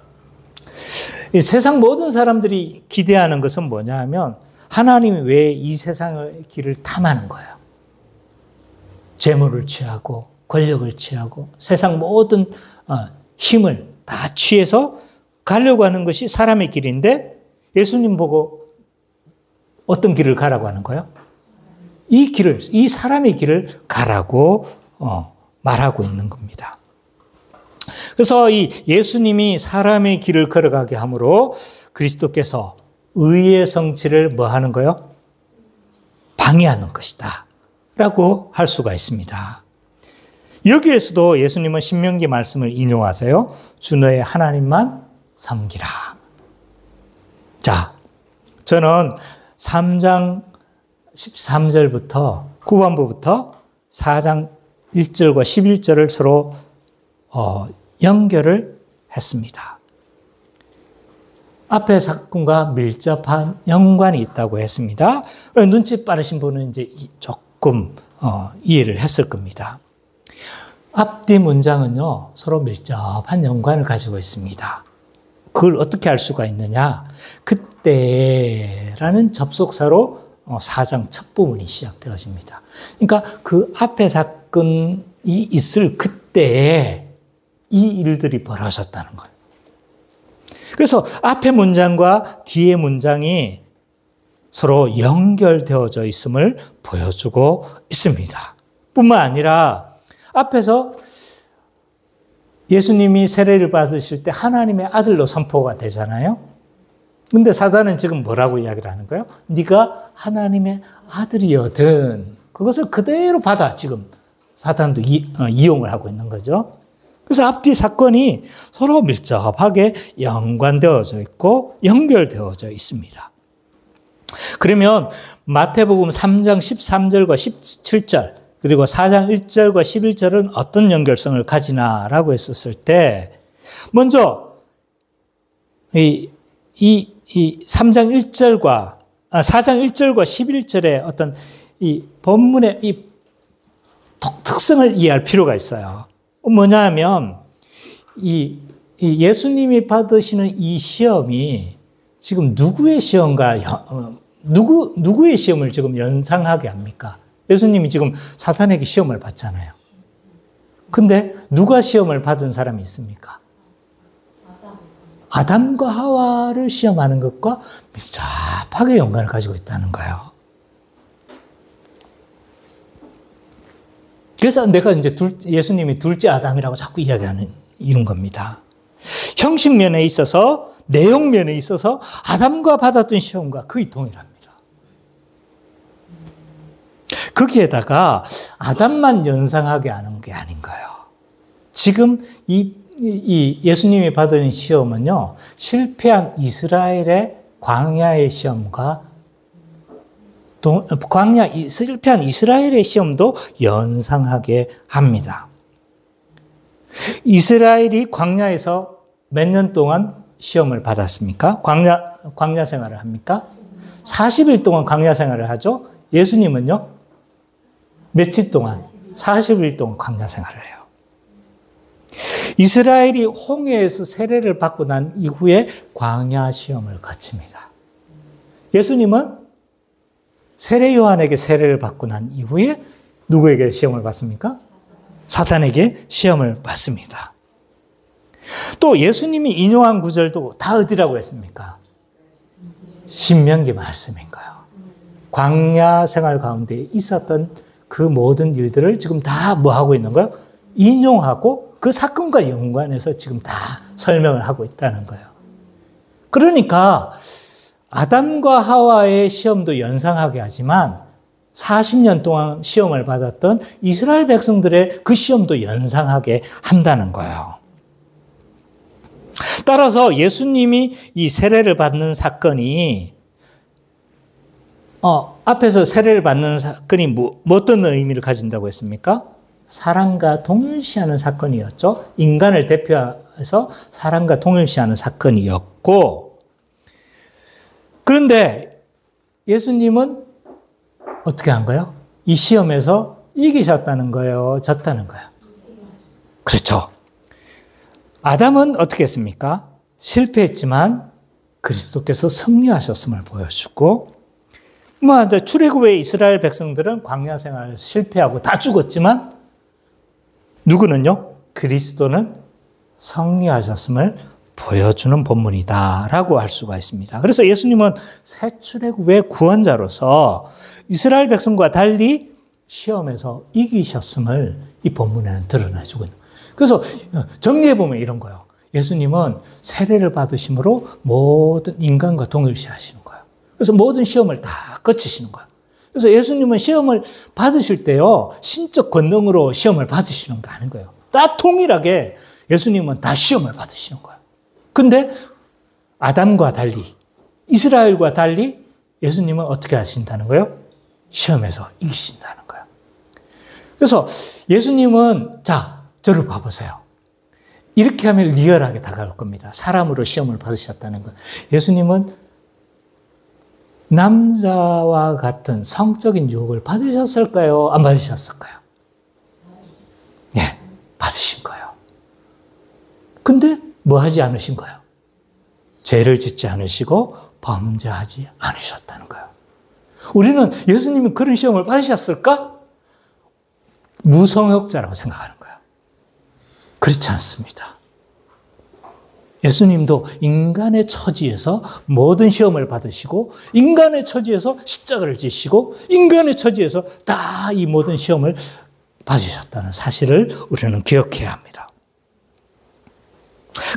이 세상 모든 사람들이 기대하는 것은 뭐냐 하면 하나님이 왜 이 세상의 길을 탐하는 거예요. 재물을 취하고 권력을 취하고 세상 모든 힘을 다 취해서 가려고 하는 것이 사람의 길인데 예수님 보고 어떤 길을 가라고 하는 거예요? 이 사람의 길을 가라고 말하고 있는 겁니다. 그래서 이 예수님이 사람의 길을 걸어가게 함으로 그리스도께서 의의 성취를 뭐 하는 거예요? 방해하는 것이다 라고 할 수가 있습니다. 여기에서도 예수님은 신명기 말씀을 인용하세요. 주 너의 하나님만 섬기라. 자, 저는 3장 13절부터 후반부부터 4장 1절과 11절을 서로 연결을 했습니다. 앞의 사건과 밀접한 연관이 있다고 했습니다. 눈치 빠르신 분은 이제 조금 이해를 했을 겁니다. 앞뒤 문장은요, 서로 밀접한 연관을 가지고 있습니다. 그걸 어떻게 알 수가 있느냐? 그때라는 접속사로 4장 첫 부분이 시작되어집니다. 그러니까 그 앞에 사건이 있을 그때에 이 일들이 벌어졌다는 거예요. 그래서 앞에 문장과 뒤에 문장이 서로 연결되어져 있음을 보여주고 있습니다. 뿐만 아니라 앞에서 예수님이 세례를 받으실 때 하나님의 아들로 선포가 되잖아요. 근데 사단은 지금 뭐라고 이야기를 하는 거예요? 네가 하나님의 아들이거든. 그것을 그대로 받아 지금 사단도 이용을 하고 있는 거죠. 그래서 앞뒤 사건이 서로 밀접하게 연관되어져 있고 연결되어져 있습니다. 그러면 마태복음 3장 13절과 17절 그리고 4장 1절과 11절은 어떤 연결성을 가지나라고 했었을 때 먼저 이 3장 1절과 4장 1절과 11절의 어떤 이 본문의 이 특성을 이해할 필요가 있어요. 뭐냐 하면 이 예수님이 받으시는 이 시험이 지금 누구의 시험과 누구의 시험을 지금 연상하게 합니까? 예수님이 지금 사탄에게 시험을 받잖아요. 근데 누가 시험을 받은 사람이 있습니까? 아담과 하와를 시험하는 것과 밀접하게 연관을 가지고 있다는 거예요. 그래서 내가 이제 예수님이 둘째 아담이라고 자꾸 이야기하는 이런 겁니다. 형식면에 있어서, 내용면에 있어서 아담과 받았던 시험과 거의 동일합니다. 거기에다가 아담만 연상하게 하는 게 아닌 거예요. 지금 이 예수님이 받은 시험은요, 실패한 이스라엘의 광야의 시험과 실패한 이스라엘의 시험도 연상하게 합니다. 이스라엘이 광야에서 몇 년 동안 시험을 받았습니까? 광야 생활을 합니까? 40일 동안 광야 생활을 하죠. 예수님은요? 며칠 동안? 40일 동안 광야 생활을 해요. 이스라엘이 홍해에서 세례를 받고 난 이후에 광야 시험을 거칩니다. 예수님은 세례 요한에게 세례를 받고 난 이후에 누구에게 시험을 받습니까? 사탄에게 시험을 받습니다. 또 예수님이 인용한 구절도 다 어디라고 했습니까? 신명기 말씀인 거예요. 광야 생활 가운데 있었던 그 모든 일들을 지금 다 뭐 하고 있는 거예요? 인용하고 그 사건과 연관해서 지금 다 설명을 하고 있다는 거예요. 그러니까 아담과 하와의 시험도 연상하게 하지만 40년 동안 시험을 받았던 이스라엘 백성들의 그 시험도 연상하게 한다는 거예요. 따라서 예수님이 이 세례를 받는 사건이 앞에서 세례를 받는 사건이 어떤 의미를 가진다고 했습니까? 사랑과 동일시하는 사건이었죠. 인간을 대표해서 사랑과 동일시하는 사건이었고, 그런데 예수님은 어떻게 한 거예요? 이 시험에서 이기셨다는 거예요? 졌다는 거예요? 그렇죠. 아담은 어떻게 했습니까? 실패했지만 그리스도께서 승리하셨음을 보여주고, 출애굽의 이스라엘 백성들은 광야 생활에서 실패하고 다 죽었지만 누구는요? 그리스도는 승리하셨음을 보여주는 본문이다라고 할 수가 있습니다. 그래서 예수님은 새 출애굽의 구원자로서 이스라엘 백성과 달리 시험에서 이기셨음을 이 본문에는 드러내주고 있는 거예요. 그래서 정리해보면 이런 거예요. 예수님은 세례를 받으심으로 모든 인간과 동일시하시는 거예요. 그래서 모든 시험을 다 거치시는 거예요. 그래서 예수님은 시험을 받으실 때요, 신적 권능으로 시험을 받으시는 거 아닌 거예요. 다 동일하게 예수님은 다 시험을 받으시는 거예요. 근데 아담과 달리, 이스라엘과 달리 예수님은 어떻게 하신다는 거예요? 시험에서 이기신다는 거예요. 그래서 예수님은, 자, 저를 봐보세요. 이렇게 하면 리얼하게 다가올 겁니다. 사람으로 시험을 받으셨다는 거. 예수님은 남자와 같은 성적인 유혹을 받으셨을까요? 안 받으셨을까요? 네, 받으신 거예요. 근데 뭐 하지 않으신 거예요? 죄를 짓지 않으시고 범죄하지 않으셨다는 거예요. 우리는 예수님이 그런 시험을 받으셨을까? 무성역자라고 생각하는 거예요. 그렇지 않습니다. 예수님도 인간의 처지에서 모든 시험을 받으시고 인간의 처지에서 십자가를 지시고 인간의 처지에서 다 이 모든 시험을 받으셨다는 사실을 우리는 기억해야 합니다.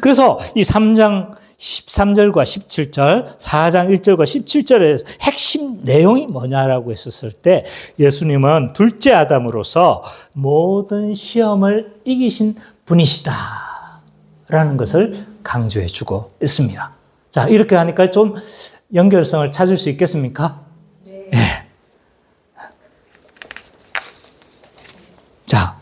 그래서 이 3장 13절과 17절, 4장 1절과 17절의 핵심 내용이 뭐냐라고 했었을 때 예수님은 둘째 아담으로서 모든 시험을 이기신 분이시다라는 것을 강조해 주고 있습니다. 자, 이렇게 하니까 좀 연결성을 찾을 수 있겠습니까? 네. 네. 자,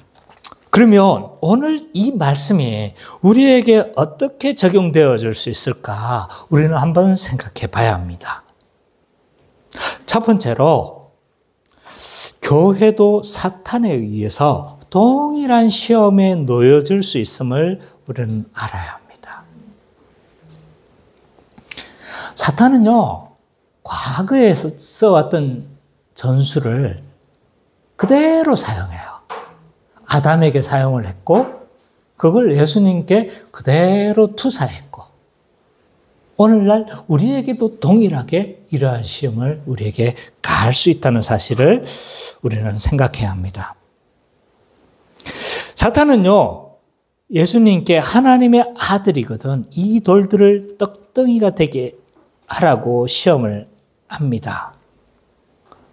그러면 오늘 이 말씀이 우리에게 어떻게 적용되어질 수 있을까? 우리는 한번 생각해 봐야 합니다. 첫 번째로, 교회도 사탄에 의해서 동일한 시험에 놓여질 수 있음을 우리는 알아야 합니다. 사탄은요, 과거에 써왔던 전술을 그대로 사용해요. 아담에게 사용을 했고, 그걸 예수님께 그대로 투사했고, 오늘날 우리에게도 동일하게 이러한 시험을 우리에게 가할 수 있다는 사실을 우리는 생각해야 합니다. 사탄은요, 예수님께 하나님의 아들이거든 이 돌들을 떡덩이가 되게 하라고 시험을 합니다.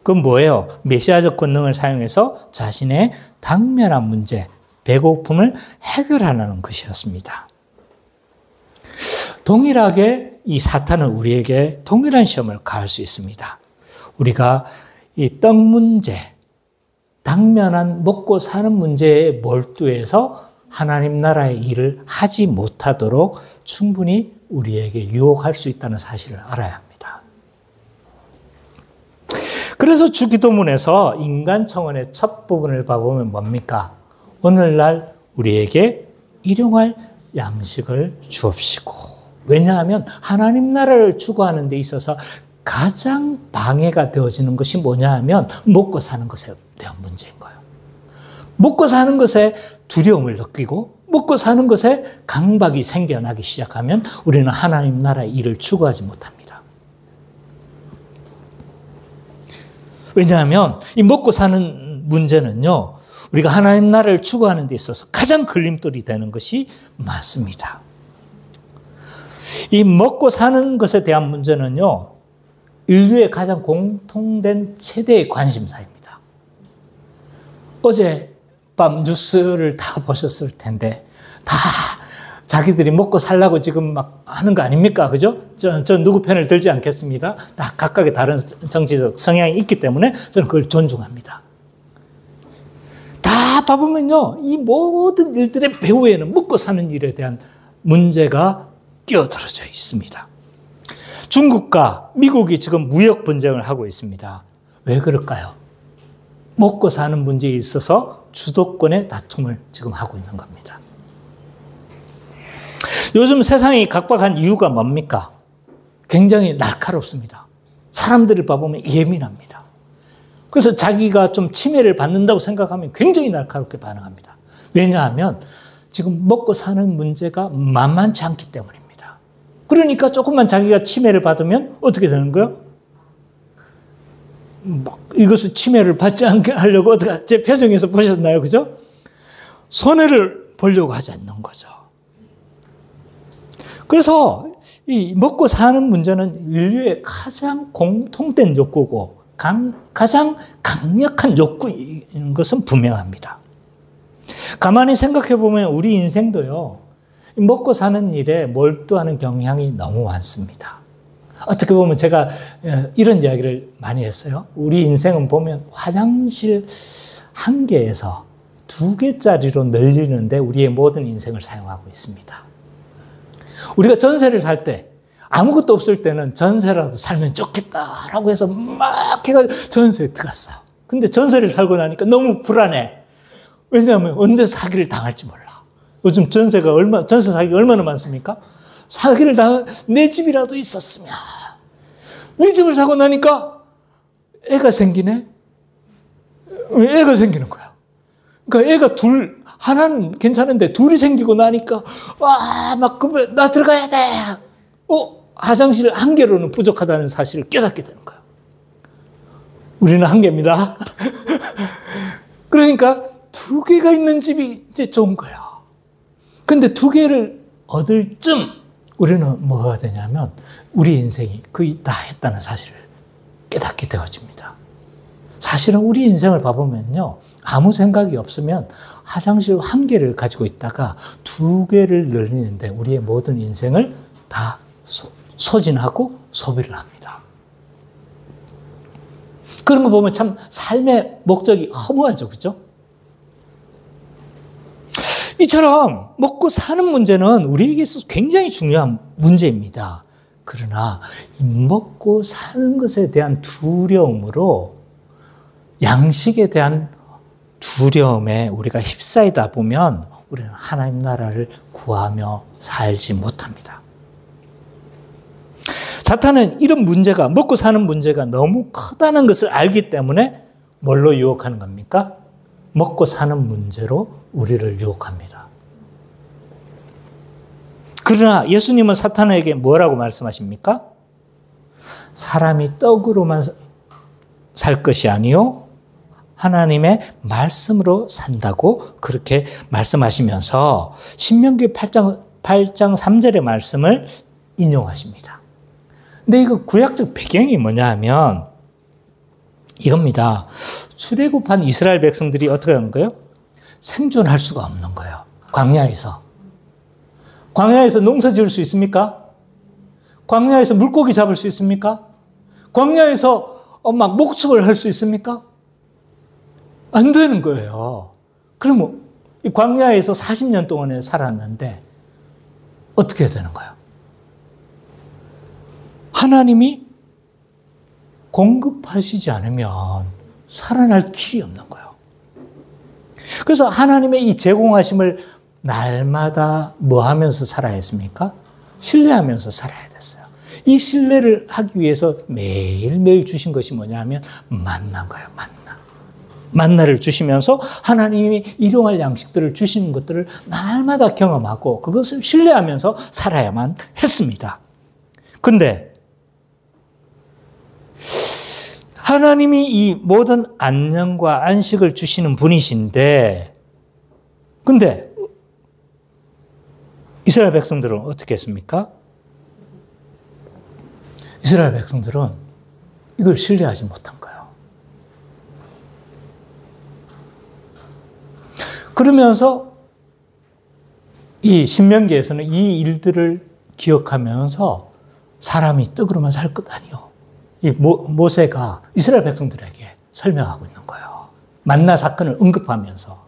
그건 뭐예요? 메시아적 권능을 사용해서 자신의 당면한 문제, 배고픔을 해결하려는 것이었습니다. 동일하게 이 사탄은 우리에게 동일한 시험을 가할 수 있습니다. 우리가 이 떡 문제, 당면한 먹고 사는 문제에 몰두해서 하나님 나라의 일을 하지 못하도록 충분히 우리에게 유혹할 수 있다는 사실을 알아야 합니다. 그래서 주기도문에서 인간 청원의 첫 부분을 봐보면 뭡니까? 오늘날 우리에게 일용할 양식을 주옵시고. 왜냐하면 하나님 나라를 추구하는 데 있어서 가장 방해가 되어지는 것이 뭐냐 하면 먹고 사는 것에 대한 문제인 거예요. 먹고 사는 것에 두려움을 느끼고 먹고 사는 것에 강박이 생겨나기 시작하면 우리는 하나님 나라의 일을 추구하지 못합니다. 왜냐하면 이 먹고 사는 문제는요, 우리가 하나님 나라를 추구하는 데 있어서 가장 걸림돌이 되는 것이 맞습니다. 이 먹고 사는 것에 대한 문제는요, 인류의 가장 공통된 최대의 관심사입니다. 어젯밤 뉴스를 다 보셨을 텐데 다 자기들이 먹고 살라고 지금 막 하는 거 아닙니까? 그죠? 저 누구 편을 들지 않겠습니다. 다 각각의 다른 정치적 성향이 있기 때문에 저는 그걸 존중합니다. 다 봐보면요, 이 모든 일들의 배후에는 먹고 사는 일에 대한 문제가 끼어들어져 있습니다. 중국과 미국이 지금 무역 분쟁을 하고 있습니다. 왜 그럴까요? 먹고 사는 문제에 있어서 주도권의 다툼을 지금 하고 있는 겁니다. 요즘 세상이 각박한 이유가 뭡니까? 굉장히 날카롭습니다. 사람들을 봐보면 예민합니다. 그래서 자기가 좀 침해를 받는다고 생각하면 굉장히 날카롭게 반응합니다. 왜냐하면 지금 먹고 사는 문제가 만만치 않기 때문입니다. 그러니까 조금만 자기가 침해를 받으면 어떻게 되는 거예요? 이것을 침해를 받지 않게 하려고 어떻게, 제 표정에서 보셨나요? 그죠? 손해를 보려고 하지 않는 거죠. 그래서 이 먹고 사는 문제는 인류의 가장 공통된 욕구고 가장 강력한 욕구인 것은 분명합니다. 가만히 생각해 보면 우리 인생도요, 먹고 사는 일에 몰두하는 경향이 너무 많습니다. 어떻게 보면 제가 이런 이야기를 많이 했어요. 우리 인생은 보면 화장실 한 개에서 2개짜리로 늘리는데 우리의 모든 인생을 사용하고 있습니다. 우리가 전세를 살 때 아무것도 없을 때는 전세라도 살면 좋겠다라고 해서 막 해가지고 전세에 들어갔어요. 근데 전세를 살고 나니까 너무 불안해. 왜냐하면 언제 사기를 당할지 몰라. 요즘 전세 사기가 얼마나 많습니까? 사기를 당한 내 집이라도 있었으면. 내 집을 사고 나니까 애가 생기네? 애가 생기는 거야. 그러니까 애가 하나는 괜찮은데 둘이 생기고 나니까, 나 들어가야 돼. 화장실 한 개로는 부족하다는 사실을 깨닫게 되는 거예요. 우리는 한 개입니다. 그러니까 2개가 있는 집이 이제 좋은 거예요. 근데 2개를 얻을 쯤 우리는 뭐가 되냐면 우리 인생이 거의 다 했다는 사실을 깨닫게 되어집니다. 사실은 우리 인생을 봐보면요, 아무 생각이 없으면 화장실 한 개를 가지고 있다가 2개를 늘리는데 우리의 모든 인생을 다 소진하고 소비를 합니다. 그런 거 보면 참 삶의 목적이 허무하죠, 그죠? 이처럼 먹고 사는 문제는 우리에게 있어서 굉장히 중요한 문제입니다. 그러나 이 먹고 사는 것에 대한 두려움으로 양식에 대한 두려움에 우리가 휩싸이다 보면 우리는 하나님 나라를 구하며 살지 못합니다. 사탄은 이런 문제가, 먹고 사는 문제가 너무 크다는 것을 알기 때문에 뭘로 유혹하는 겁니까? 먹고 사는 문제로 우리를 유혹합니다. 그러나 예수님은 사탄에게 뭐라고 말씀하십니까? 사람이 떡으로만 살 것이 아니요 하나님의 말씀으로 산다고 그렇게 말씀하시면서 신명기 8장 3절의 말씀을 인용하십니다. 근데 이거 구약적 배경이 뭐냐 하면 이겁니다. 출애굽한 이스라엘 백성들이 어떻게 하는 거예요? 생존할 수가 없는 거예요. 광야에서. 광야에서 농사 지을 수 있습니까? 광야에서 물고기 잡을 수 있습니까? 광야에서 막 목축을 할 수 있습니까? 안 되는 거예요. 그러면 이 광야에서 40년 동안에 살았는데 어떻게 해야 되는 거예요? 하나님이 공급하시지 않으면 살아날 길이 없는 거예요. 그래서 하나님의 이 제공하심을 날마다 뭐 하면서 살아야 했습니까? 신뢰하면서 살아야 됐어요. 이 신뢰를 하기 위해서 매일매일 주신 것이 뭐냐 하면 만나인 거예요. 만나를 주시면서 하나님이 일용할 양식들을 주시는 것들을 날마다 경험하고 그것을 신뢰하면서 살아야만 했습니다. 근데 하나님이 이 모든 안녕과 안식을 주시는 분이신데, 근데 이스라엘 백성들은 어떻게 했습니까? 이스라엘 백성들은 이걸 신뢰하지 못한 거예요. 그러면서 이 신명기에서는 이 일들을 기억하면서 사람이 떡으로만 살 것 아니요. 이 모세가 이스라엘 백성들에게 설명하고 있는 거예요. 만나 사건을 언급하면서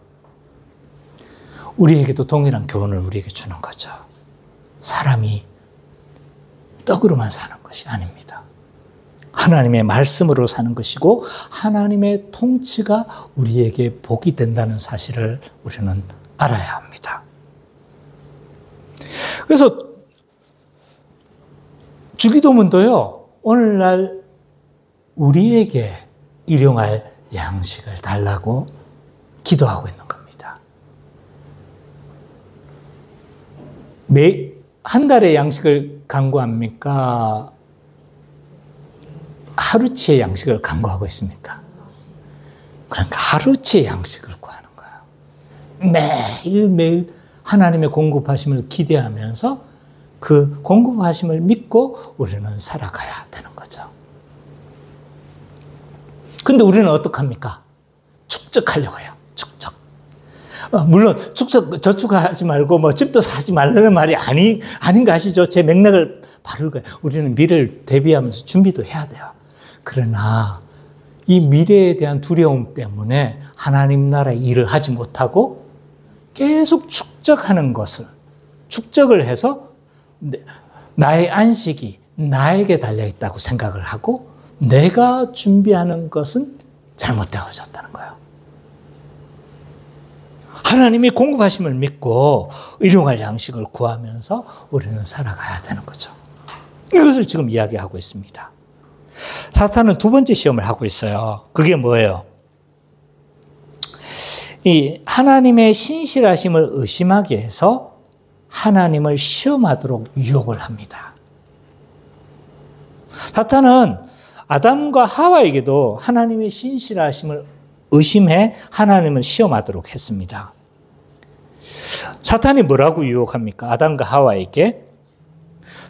우리에게도 동일한 교훈을 우리에게 주는 거죠. 사람이 떡으로만 사는 것이 아닙니다. 하나님의 말씀으로 사는 것이고 하나님의 통치가 우리에게 복이 된다는 사실을 우리는 알아야 합니다. 그래서 주기도문도요, 오늘날 우리에게 일용할 양식을 달라고 기도하고 있는 겁니다. 한 달의 양식을 간구합니까? 하루치의 양식을 간구하고 있습니까? 그러니까 하루치의 양식을 구하는 거예요. 매일매일 하나님의 공급하심을 기대하면서 그 공급하심을 믿고 우리는 살아가야 되는 거죠. 근데 우리는 어떡합니까? 축적하려고 해요. 축적. 물론 저축하지 말고 뭐 집도 사지 말라는 말이 아닌 거 아시죠? 제 맥락을 바를 거예요. 우리는 미래를 대비하면서 준비도 해야 돼요. 그러나 이 미래에 대한 두려움 때문에 하나님 나라의 일을 하지 못하고 계속 축적하는 것을 축적을 해서 나의 안식이 나에게 달려있다고 생각을 하고 내가 준비하는 것은 잘못되어졌다는 거예요. 하나님이 공급하심을 믿고 일용할 양식을 구하면서 우리는 살아가야 되는 거죠. 이것을 지금 이야기하고 있습니다. 사탄은 두 번째 시험을 하고 있어요. 그게 뭐예요? 이 하나님의 신실하심을 의심하게 해서 하나님을 시험하도록 유혹을 합니다. 사탄은 아담과 하와에게도 하나님의 신실하심을 의심해 하나님을 시험하도록 했습니다. 사탄이 뭐라고 유혹합니까? 아담과 하와에게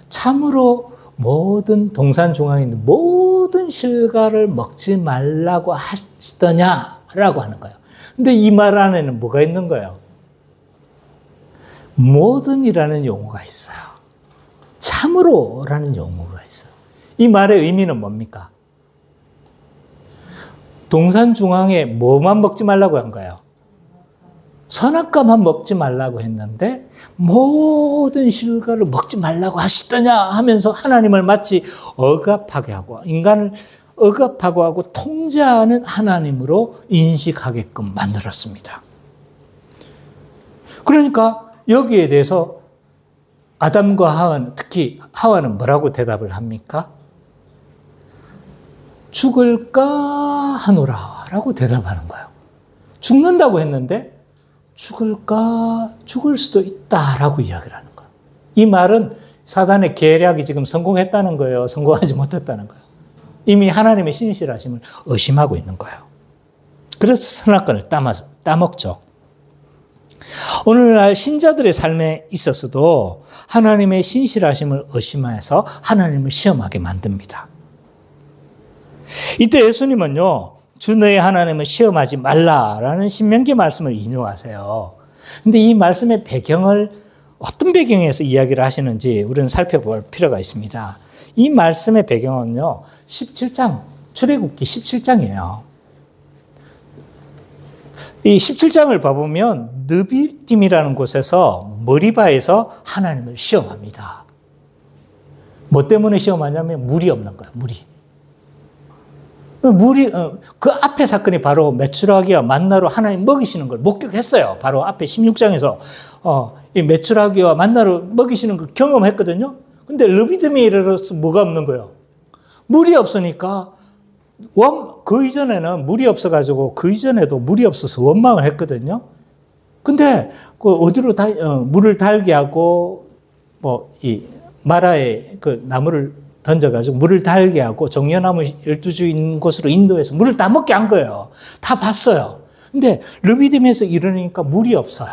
참으로 모든 동산 중앙에 있는 모든 실과를 먹지 말라고 하시더냐라고 하는 거예요. 근데 이 말 안에는 뭐가 있는 거예요? 모든이라는 용어가 있어요. 참으로라는 용어가 있어요. 이 말의 의미는 뭡니까? 동산 중앙에 뭐만 먹지 말라고 한 거예요? 선악과만 먹지 말라고 했는데 모든 실과를 먹지 말라고 하시더냐 하면서 하나님을 마치 억압하게 하고 인간을 억압하고 하고 통제하는 하나님으로 인식하게끔 만들었습니다. 그러니까 여기에 대해서 아담과 하와는, 특히 하와는 뭐라고 대답을 합니까? 죽을까 하노라 라고 대답하는 거예요. 죽는다고 했는데 죽을 수도 있다라고 이야기를 하는 거예요. 이 말은 사단의 계략이 지금 성공했다는 거예요. 성공하지 못했다는 거예요. 이미 하나님의 신실하심을 의심하고 있는 거예요. 그래서 선악과를 따먹죠. 오늘날 신자들의 삶에 있어서도 하나님의 신실하심을 의심해서 하나님을 시험하게 만듭니다. 이때 예수님은요, 주 너의 하나님을 시험하지 말라라는 신명기 말씀을 인용하세요. 근데 이 말씀의 배경을 어떤 배경에서 이야기를 하시는지 우리는 살펴볼 필요가 있습니다. 이 말씀의 배경은요, 17장, 출애굽기 17장이에요. 이 17장을 봐보면 느비딤이라는 곳에서 머리바에서 하나님을 시험합니다. 뭐 때문에 시험하냐면 물이 없는 거예요, 물이. 그 앞에 사건이 바로 메추라기와 만나로 하나님 먹이시는 걸 목격했어요. 바로 앞에 16장에서 이 메추라기와 만나로 먹이시는 걸 경험했거든요. 근데 느비딤에 이르러서 뭐가 없는 거예요? 물이 없으니까 그 이전에는 물이 없어가지고 그 이전에도 물이 없어서 원망을 했거든요. 근데 그 어디로 물을 달게 하고 이 마라에 그 나무를 던져가지고 물을 달게 하고 종려나무 12주 있는 곳으로 인도해서 물을 다 먹게 한 거예요. 다 봤어요. 근데 르비딤에서 이러니까 물이 없어요.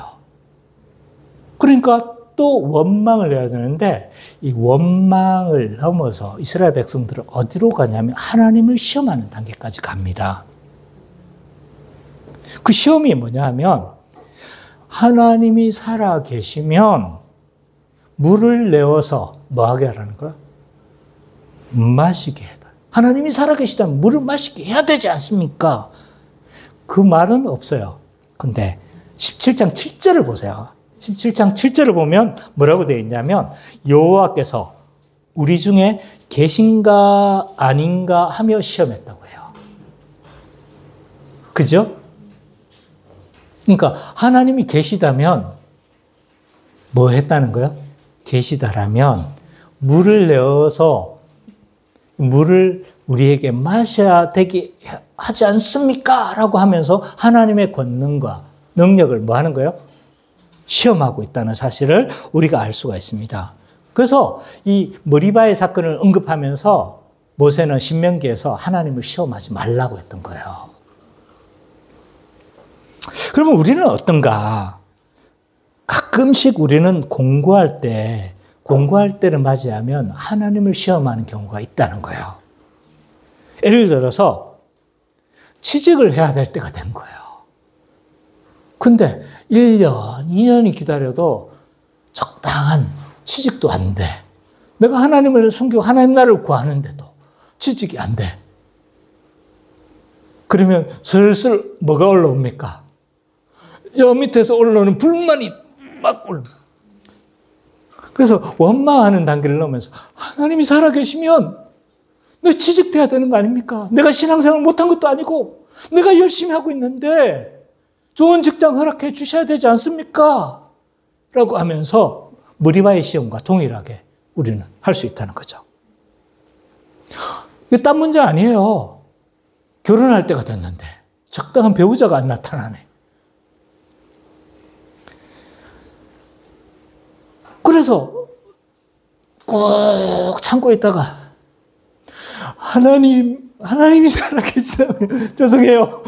그러니까 또 원망을 해야 되는데 이 원망을 넘어서 이스라엘 백성들은 어디로 가냐면 하나님을 시험하는 단계까지 갑니다. 그 시험이 뭐냐면 하나님이 살아 계시면 물을 내어서 뭐 하게 하라는 거야? 마시게 해라. 하나님이 살아계시다면 물을 마시게 해야 되지 않습니까? 그 말은 없어요. 근데 17장 7절을 보세요. 17장 7절을 보면 뭐라고 되어 있냐면 여호와께서 우리 중에 계신가 아닌가 하며 시험했다고 해요. 그죠? 그러니까 하나님이 계시다면 뭐 했다는 거예요? 계시다라면 물을 내어서 물을 우리에게 마셔야 되게 하지 않습니까? 라고 하면서 하나님의 권능과 능력을 뭐 하는 거예요? 시험하고 있다는 사실을 우리가 알 수가 있습니다. 그래서 이 머리바의 사건을 언급하면서 모세는 신명기에서 하나님을 시험하지 말라고 했던 거예요. 그러면 우리는 어떤가? 가끔씩 우리는 공부할 때를 맞이하면 하나님을 시험하는 경우가 있다는 거예요. 예를 들어서 취직을 해야 될 때가 된 거예요. 근데 1년, 2년이 기다려도 적당한 취직도 안 돼. 내가 하나님을 숨기고 하나님 나라를 구하는데도 취직이 안 돼. 그러면 슬슬 뭐가 올라옵니까? 여 밑에서 올라오는 불만이 막 올라옵니다. 그래서 원망하는 단계를 넘으면서 하나님이 살아계시면 내 취직돼야 되는 거 아닙니까? 내가 신앙생활 못한 것도 아니고 내가 열심히 하고 있는데 좋은 직장 허락해 주셔야 되지 않습니까? 라고 하면서 머리바의 시험과 동일하게 우리는 할 수 있다는 거죠. 이게 딴 문제 아니에요. 결혼할 때가 됐는데 적당한 배우자가 안 나타나네. 그래서 꾹 참고 있다가 하나님이 살아계시다면, 죄송해요.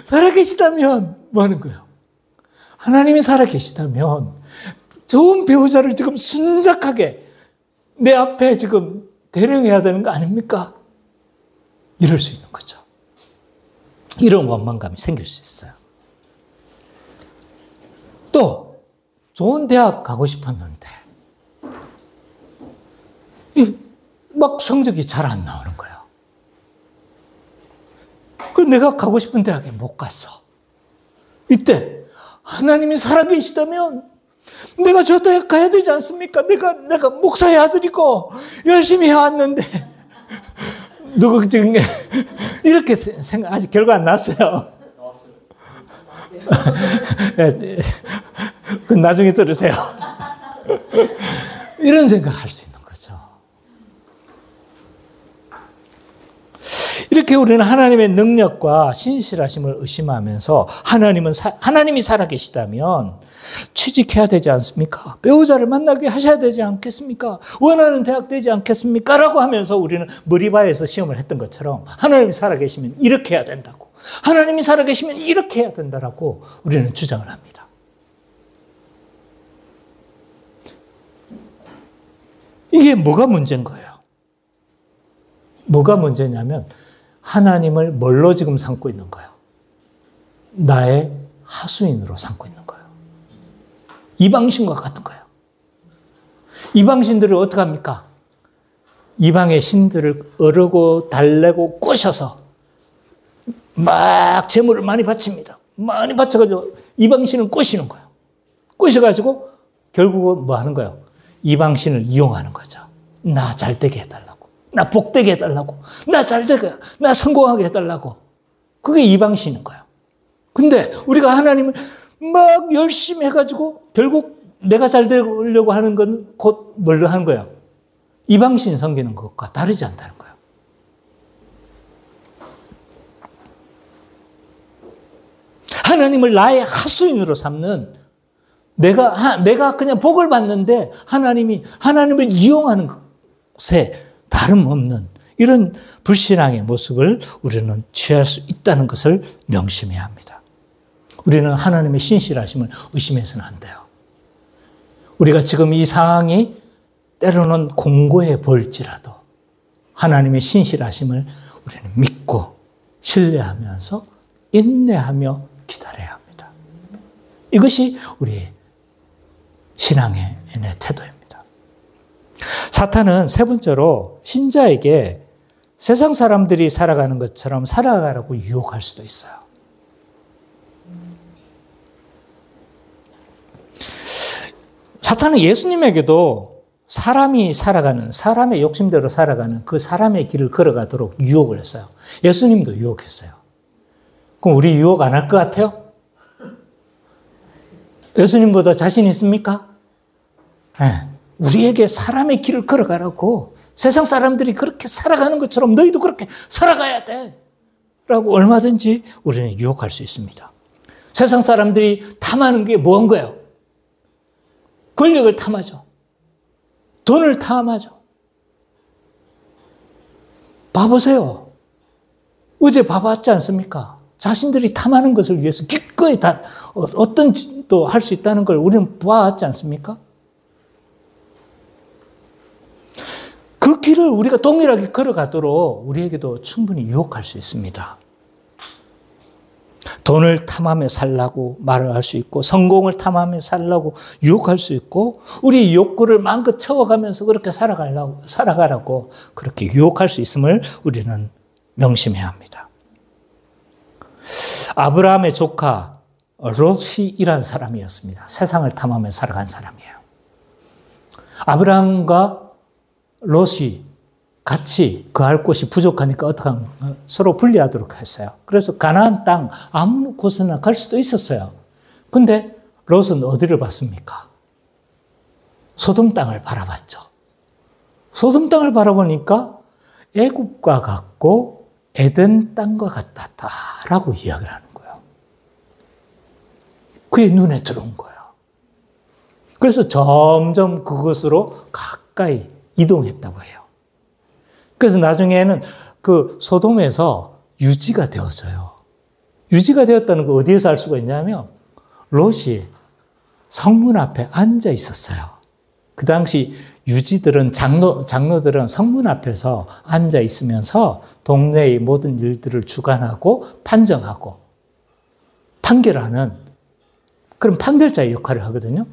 살아계시다면 뭐 하는 거예요? 하나님이 살아계시다면 좋은 배우자를 지금 순작하게 내 앞에 지금 대령해야 되는 거 아닙니까? 이럴 수 있는 거죠. 이런 원망감이 생길 수 있어요. 또 좋은 대학 가고 싶었는데 막 성적이 잘 안 나오는 거예요. 그럼 내가 가고 싶은 대학에 못 갔어. 이때 하나님이 살아계시다면 내가 저 대학 가야 되지 않습니까? 내가 목사의 아들이고 열심히 해왔는데 누구 지금 이렇게 생각, 아직 결과 안 나왔어요. 그건 나중에 들으세요. 이런 생각할 수 있는 거죠. 이렇게 우리는 하나님의 능력과 신실하심을 의심하면서 하나님이 살아계시다면 취직해야 되지 않습니까? 배우자를 만나게 하셔야 되지 않겠습니까? 원하는 대학 되지 않겠습니까? 라고 하면서 우리는 머리바에서 시험을 했던 것처럼 하나님이 살아계시면 이렇게 해야 된다고, 하나님이 살아계시면 이렇게 해야 된다라고 우리는 주장을 합니다. 이게 뭐가 문제인 거예요? 뭐가 문제냐면 하나님을 뭘로 지금 삼고 있는 거예요? 나의 하수인으로 삼고 있는 거예요. 이방신과 같은 거예요. 이방신들을 어떻게 합니까? 이방의 신들을 어르고 달래고 꼬셔서 막 재물을 많이 바칩니다. 많이 바쳐가지고 이방신을 꼬시는 거예요. 꼬셔가지고 결국은 뭐 하는 거예요? 이방신을 이용하는 거죠. 나 잘되게 해달라고. 나 복되게 해달라고. 나 잘되게, 나 성공하게 해달라고. 그게 이방신인 거예요. 근데 우리가 하나님을 막 열심히 해가지고 결국 내가 잘 되려고 하는 건 곧 뭘로 하는 거예요? 이방신 섬기는 것과 다르지 않다는 거예요. 하나님을 나의 하수인으로 삼는, 내가 그냥 복을 받는데 하나님을 이용하는 것에 다름없는 이런 불신앙의 모습을 우리는 취할 수 있다는 것을 명심해야 합니다. 우리는 하나님의 신실하심을 의심해서는 안 돼요. 우리가 지금 이 상황이 때로는 공고해 보일지라도 하나님의 신실하심을 우리는 믿고 신뢰하면서 인내하며 기다려야 합니다. 이것이 우리 신앙의 태도입니다. 사탄은 세 번째로 신자에게 세상 사람들이 살아가는 것처럼 살아가라고 유혹할 수도 있어요. 사탄은 예수님에게도 사람의 욕심대로 살아가는 그 사람의 길을 걸어가도록 유혹을 했어요. 예수님도 유혹했어요. 그럼 우리 유혹 안 할 것 같아요? 예수님보다 자신 있습니까? 네. 우리에게 사람의 길을 걸어가라고, 세상 사람들이 그렇게 살아가는 것처럼 너희도 그렇게 살아가야 돼 라고 얼마든지 우리는 유혹할 수 있습니다. 세상 사람들이 탐하는 게 뭔 거예요? 권력을 탐하죠. 돈을 탐하죠. 봐보세요. 어제 봐봤지 않습니까? 자신들이 탐하는 것을 위해서 기꺼이 어떤 짓도 할 수 있다는 걸 우리는 보았지 않습니까? 그 길을 우리가 동일하게 걸어가도록 우리에게도 충분히 유혹할 수 있습니다. 돈을 탐하며 살라고 말을 할 수 있고, 성공을 탐하며 살라고 유혹할 수 있고, 우리 욕구를 마음껏 채워가면서 그렇게 살아가라고 그렇게 유혹할 수 있음을 우리는 명심해야 합니다. 아브라함의 조카 롯이 이란 사람이었습니다. 세상을 탐하며 살아간 사람이에요. 아브라함과 롯이 같이 거할 곳이 부족하니까 어떡한 서로 분리하도록 했어요. 그래서 가나안 땅 아무 곳이나 갈 수도 있었어요. 근데 롯은 어디를 봤습니까? 소돔 땅을 바라봤죠. 소돔 땅을 바라보니까 애굽과 같고 에덴 땅과 같았다라고 이야기를 하는 거예요. 그의 눈에 들어온 거예요. 그래서 점점 그것으로 가까이 이동했다고 해요. 그래서 나중에는 그 소돔에서 유지가 되어져요. 유지가 되었다는 거 어디에서 알 수가 있냐면 롯이 성문 앞에 앉아 있었어요. 그 당시 유지들은 장로들은 성문 앞에서 앉아 있으면서 동네의 모든 일들을 주관하고 판정하고 판결하는 그런 판결자의 역할을 하거든요.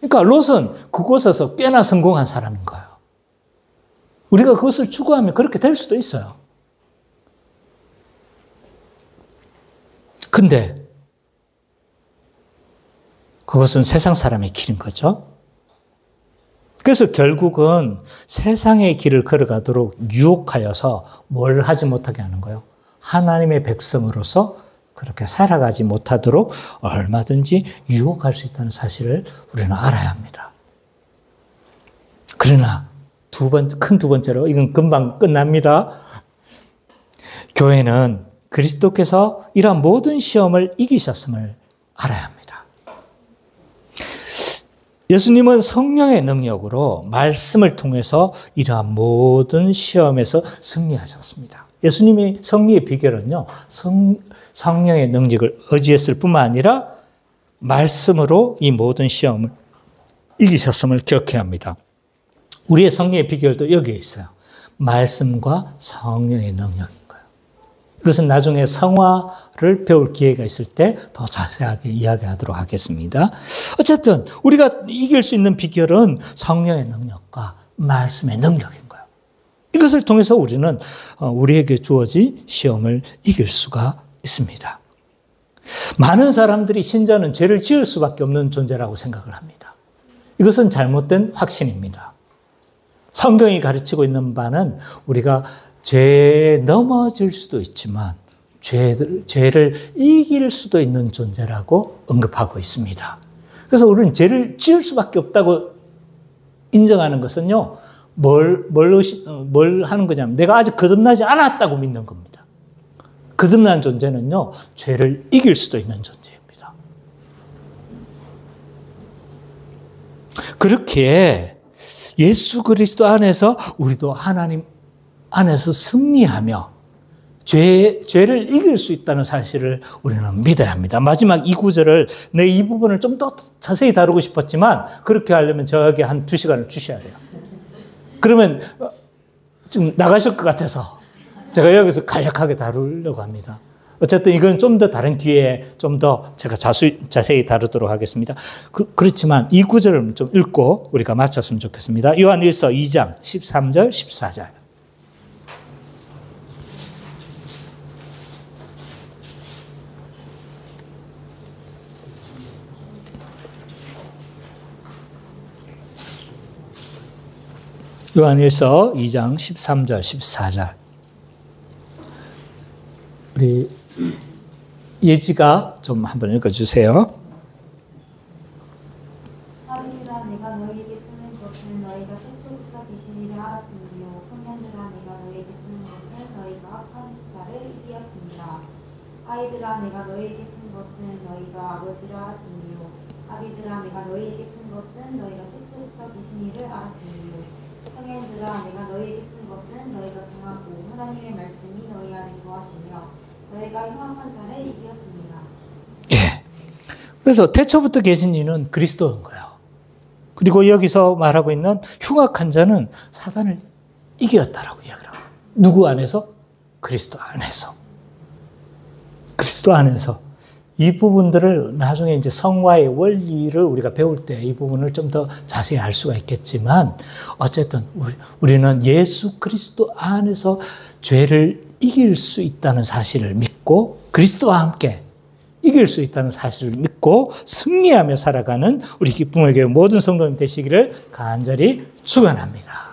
그러니까 롯은 그곳에서 꽤나 성공한 사람인 거예요. 우리가 그것을 추구하면 그렇게 될 수도 있어요. 근데 그것은 세상 사람의 길인 거죠. 그래서 결국은 세상의 길을 걸어가도록 유혹하여서 뭘 하지 못하게 하는 거예요. 하나님의 백성으로서 그렇게 살아가지 못하도록 얼마든지 유혹할 수 있다는 사실을 우리는 알아야 합니다. 그러나 큰 두 번째로, 이건 금방 끝납니다. 교회는 그리스도께서 이러한 모든 시험을 이기셨음을 알아야 합니다. 예수님은 성령의 능력으로 말씀을 통해서 이러한 모든 시험에서 승리하셨습니다. 예수님이 승리의 비결은요, 성령의 능력을 의지했을 뿐만 아니라 말씀으로 이 모든 시험을 이기셨음을 기억해야 합니다. 우리의 승리의 비결도 여기에 있어요. 말씀과 성령의 능력인 거예요. 이것은 나중에 성화를 배울 기회가 있을 때 더 자세하게 이야기하도록 하겠습니다. 어쨌든 우리가 이길 수 있는 비결은 성령의 능력과 말씀의 능력인 거예요. 이것을 통해서 우리는 우리에게 주어진 시험을 이길 수가 있습니다. 많은 사람들이 신자는 죄를 지을 수밖에 없는 존재라고 생각을 합니다. 이것은 잘못된 확신입니다. 성경이 가르치고 있는 바는 우리가 죄에 넘어질 수도 있지만 죄를 이길 수도 있는 존재라고 언급하고 있습니다. 그래서 우리는 죄를 지을 수밖에 없다고 인정하는 것은요, 뭘 하는 거냐면 내가 아직 거듭나지 않았다고 믿는 겁니다. 거듭난 존재는요, 죄를 이길 수도 있는 존재입니다. 그렇게 예수 그리스도 안에서 우리도 하나님 안에서 승리하며 죄를 이길 수 있다는 사실을 우리는 믿어야 합니다. 마지막 이 구절을 이 부분을 좀 더 자세히 다루고 싶었지만 그렇게 하려면 저에게 한 2시간을 주셔야 돼요. 그러면 좀 나가실 것 같아서 제가 여기서 간략하게 다루려고 합니다. 어쨌든 이건 좀 더 다른 기회에 좀 더 제가 자세히 다루도록 하겠습니다. 그렇지만 이 구절을 좀 읽고 우리가 마쳤으면 좋겠습니다. 요한일서 2장 13절 14절. 요한일서 2장 13절 14절. 우리 예지가 좀 한번 읽어주세요. 아들들아 내가 너희에게 쓰는 것은 너희가 태초부터 계신 이를 알았으므로 청년들아 내가 너희에게 쓰는 것은 너희가 악한 자를 이기었습니다. 아이들아 내가 너희에게 쓴 것은 너희가 아버지를 알았으므로 아비들아 내가 너희에게 쓴 것은 너희가 태초부터 계신 이를 알았으므로 청년들아 내가 너희에게 쓴 것은 너희가 통하고 하나님의 말씀이 너희 안에 거하시며 너희가 흉악한 자를 이기었습니다. 예. 그래서 태초부터 계신 이는 그리스도인 거예요. 그리고 여기서 말하고 있는 흉악한 자는 사단을 이겼다라고 이야기를 합니다. 누구 안에서? 그리스도 안에서. 그리스도 안에서 이 부분들을 나중에 이제 성화의 원리를 우리가 배울 때 이 부분을 좀 더 자세히 알 수가 있겠지만 어쨌든 우리는 예수 그리스도 안에서 죄를 이길 수 있다는 사실을 믿고 그리스도와 함께 이길 수 있다는 사실을 믿고 승리하며 살아가는 우리 기쁨의 교회 모든 성도님 되시기를 간절히 축원합니다.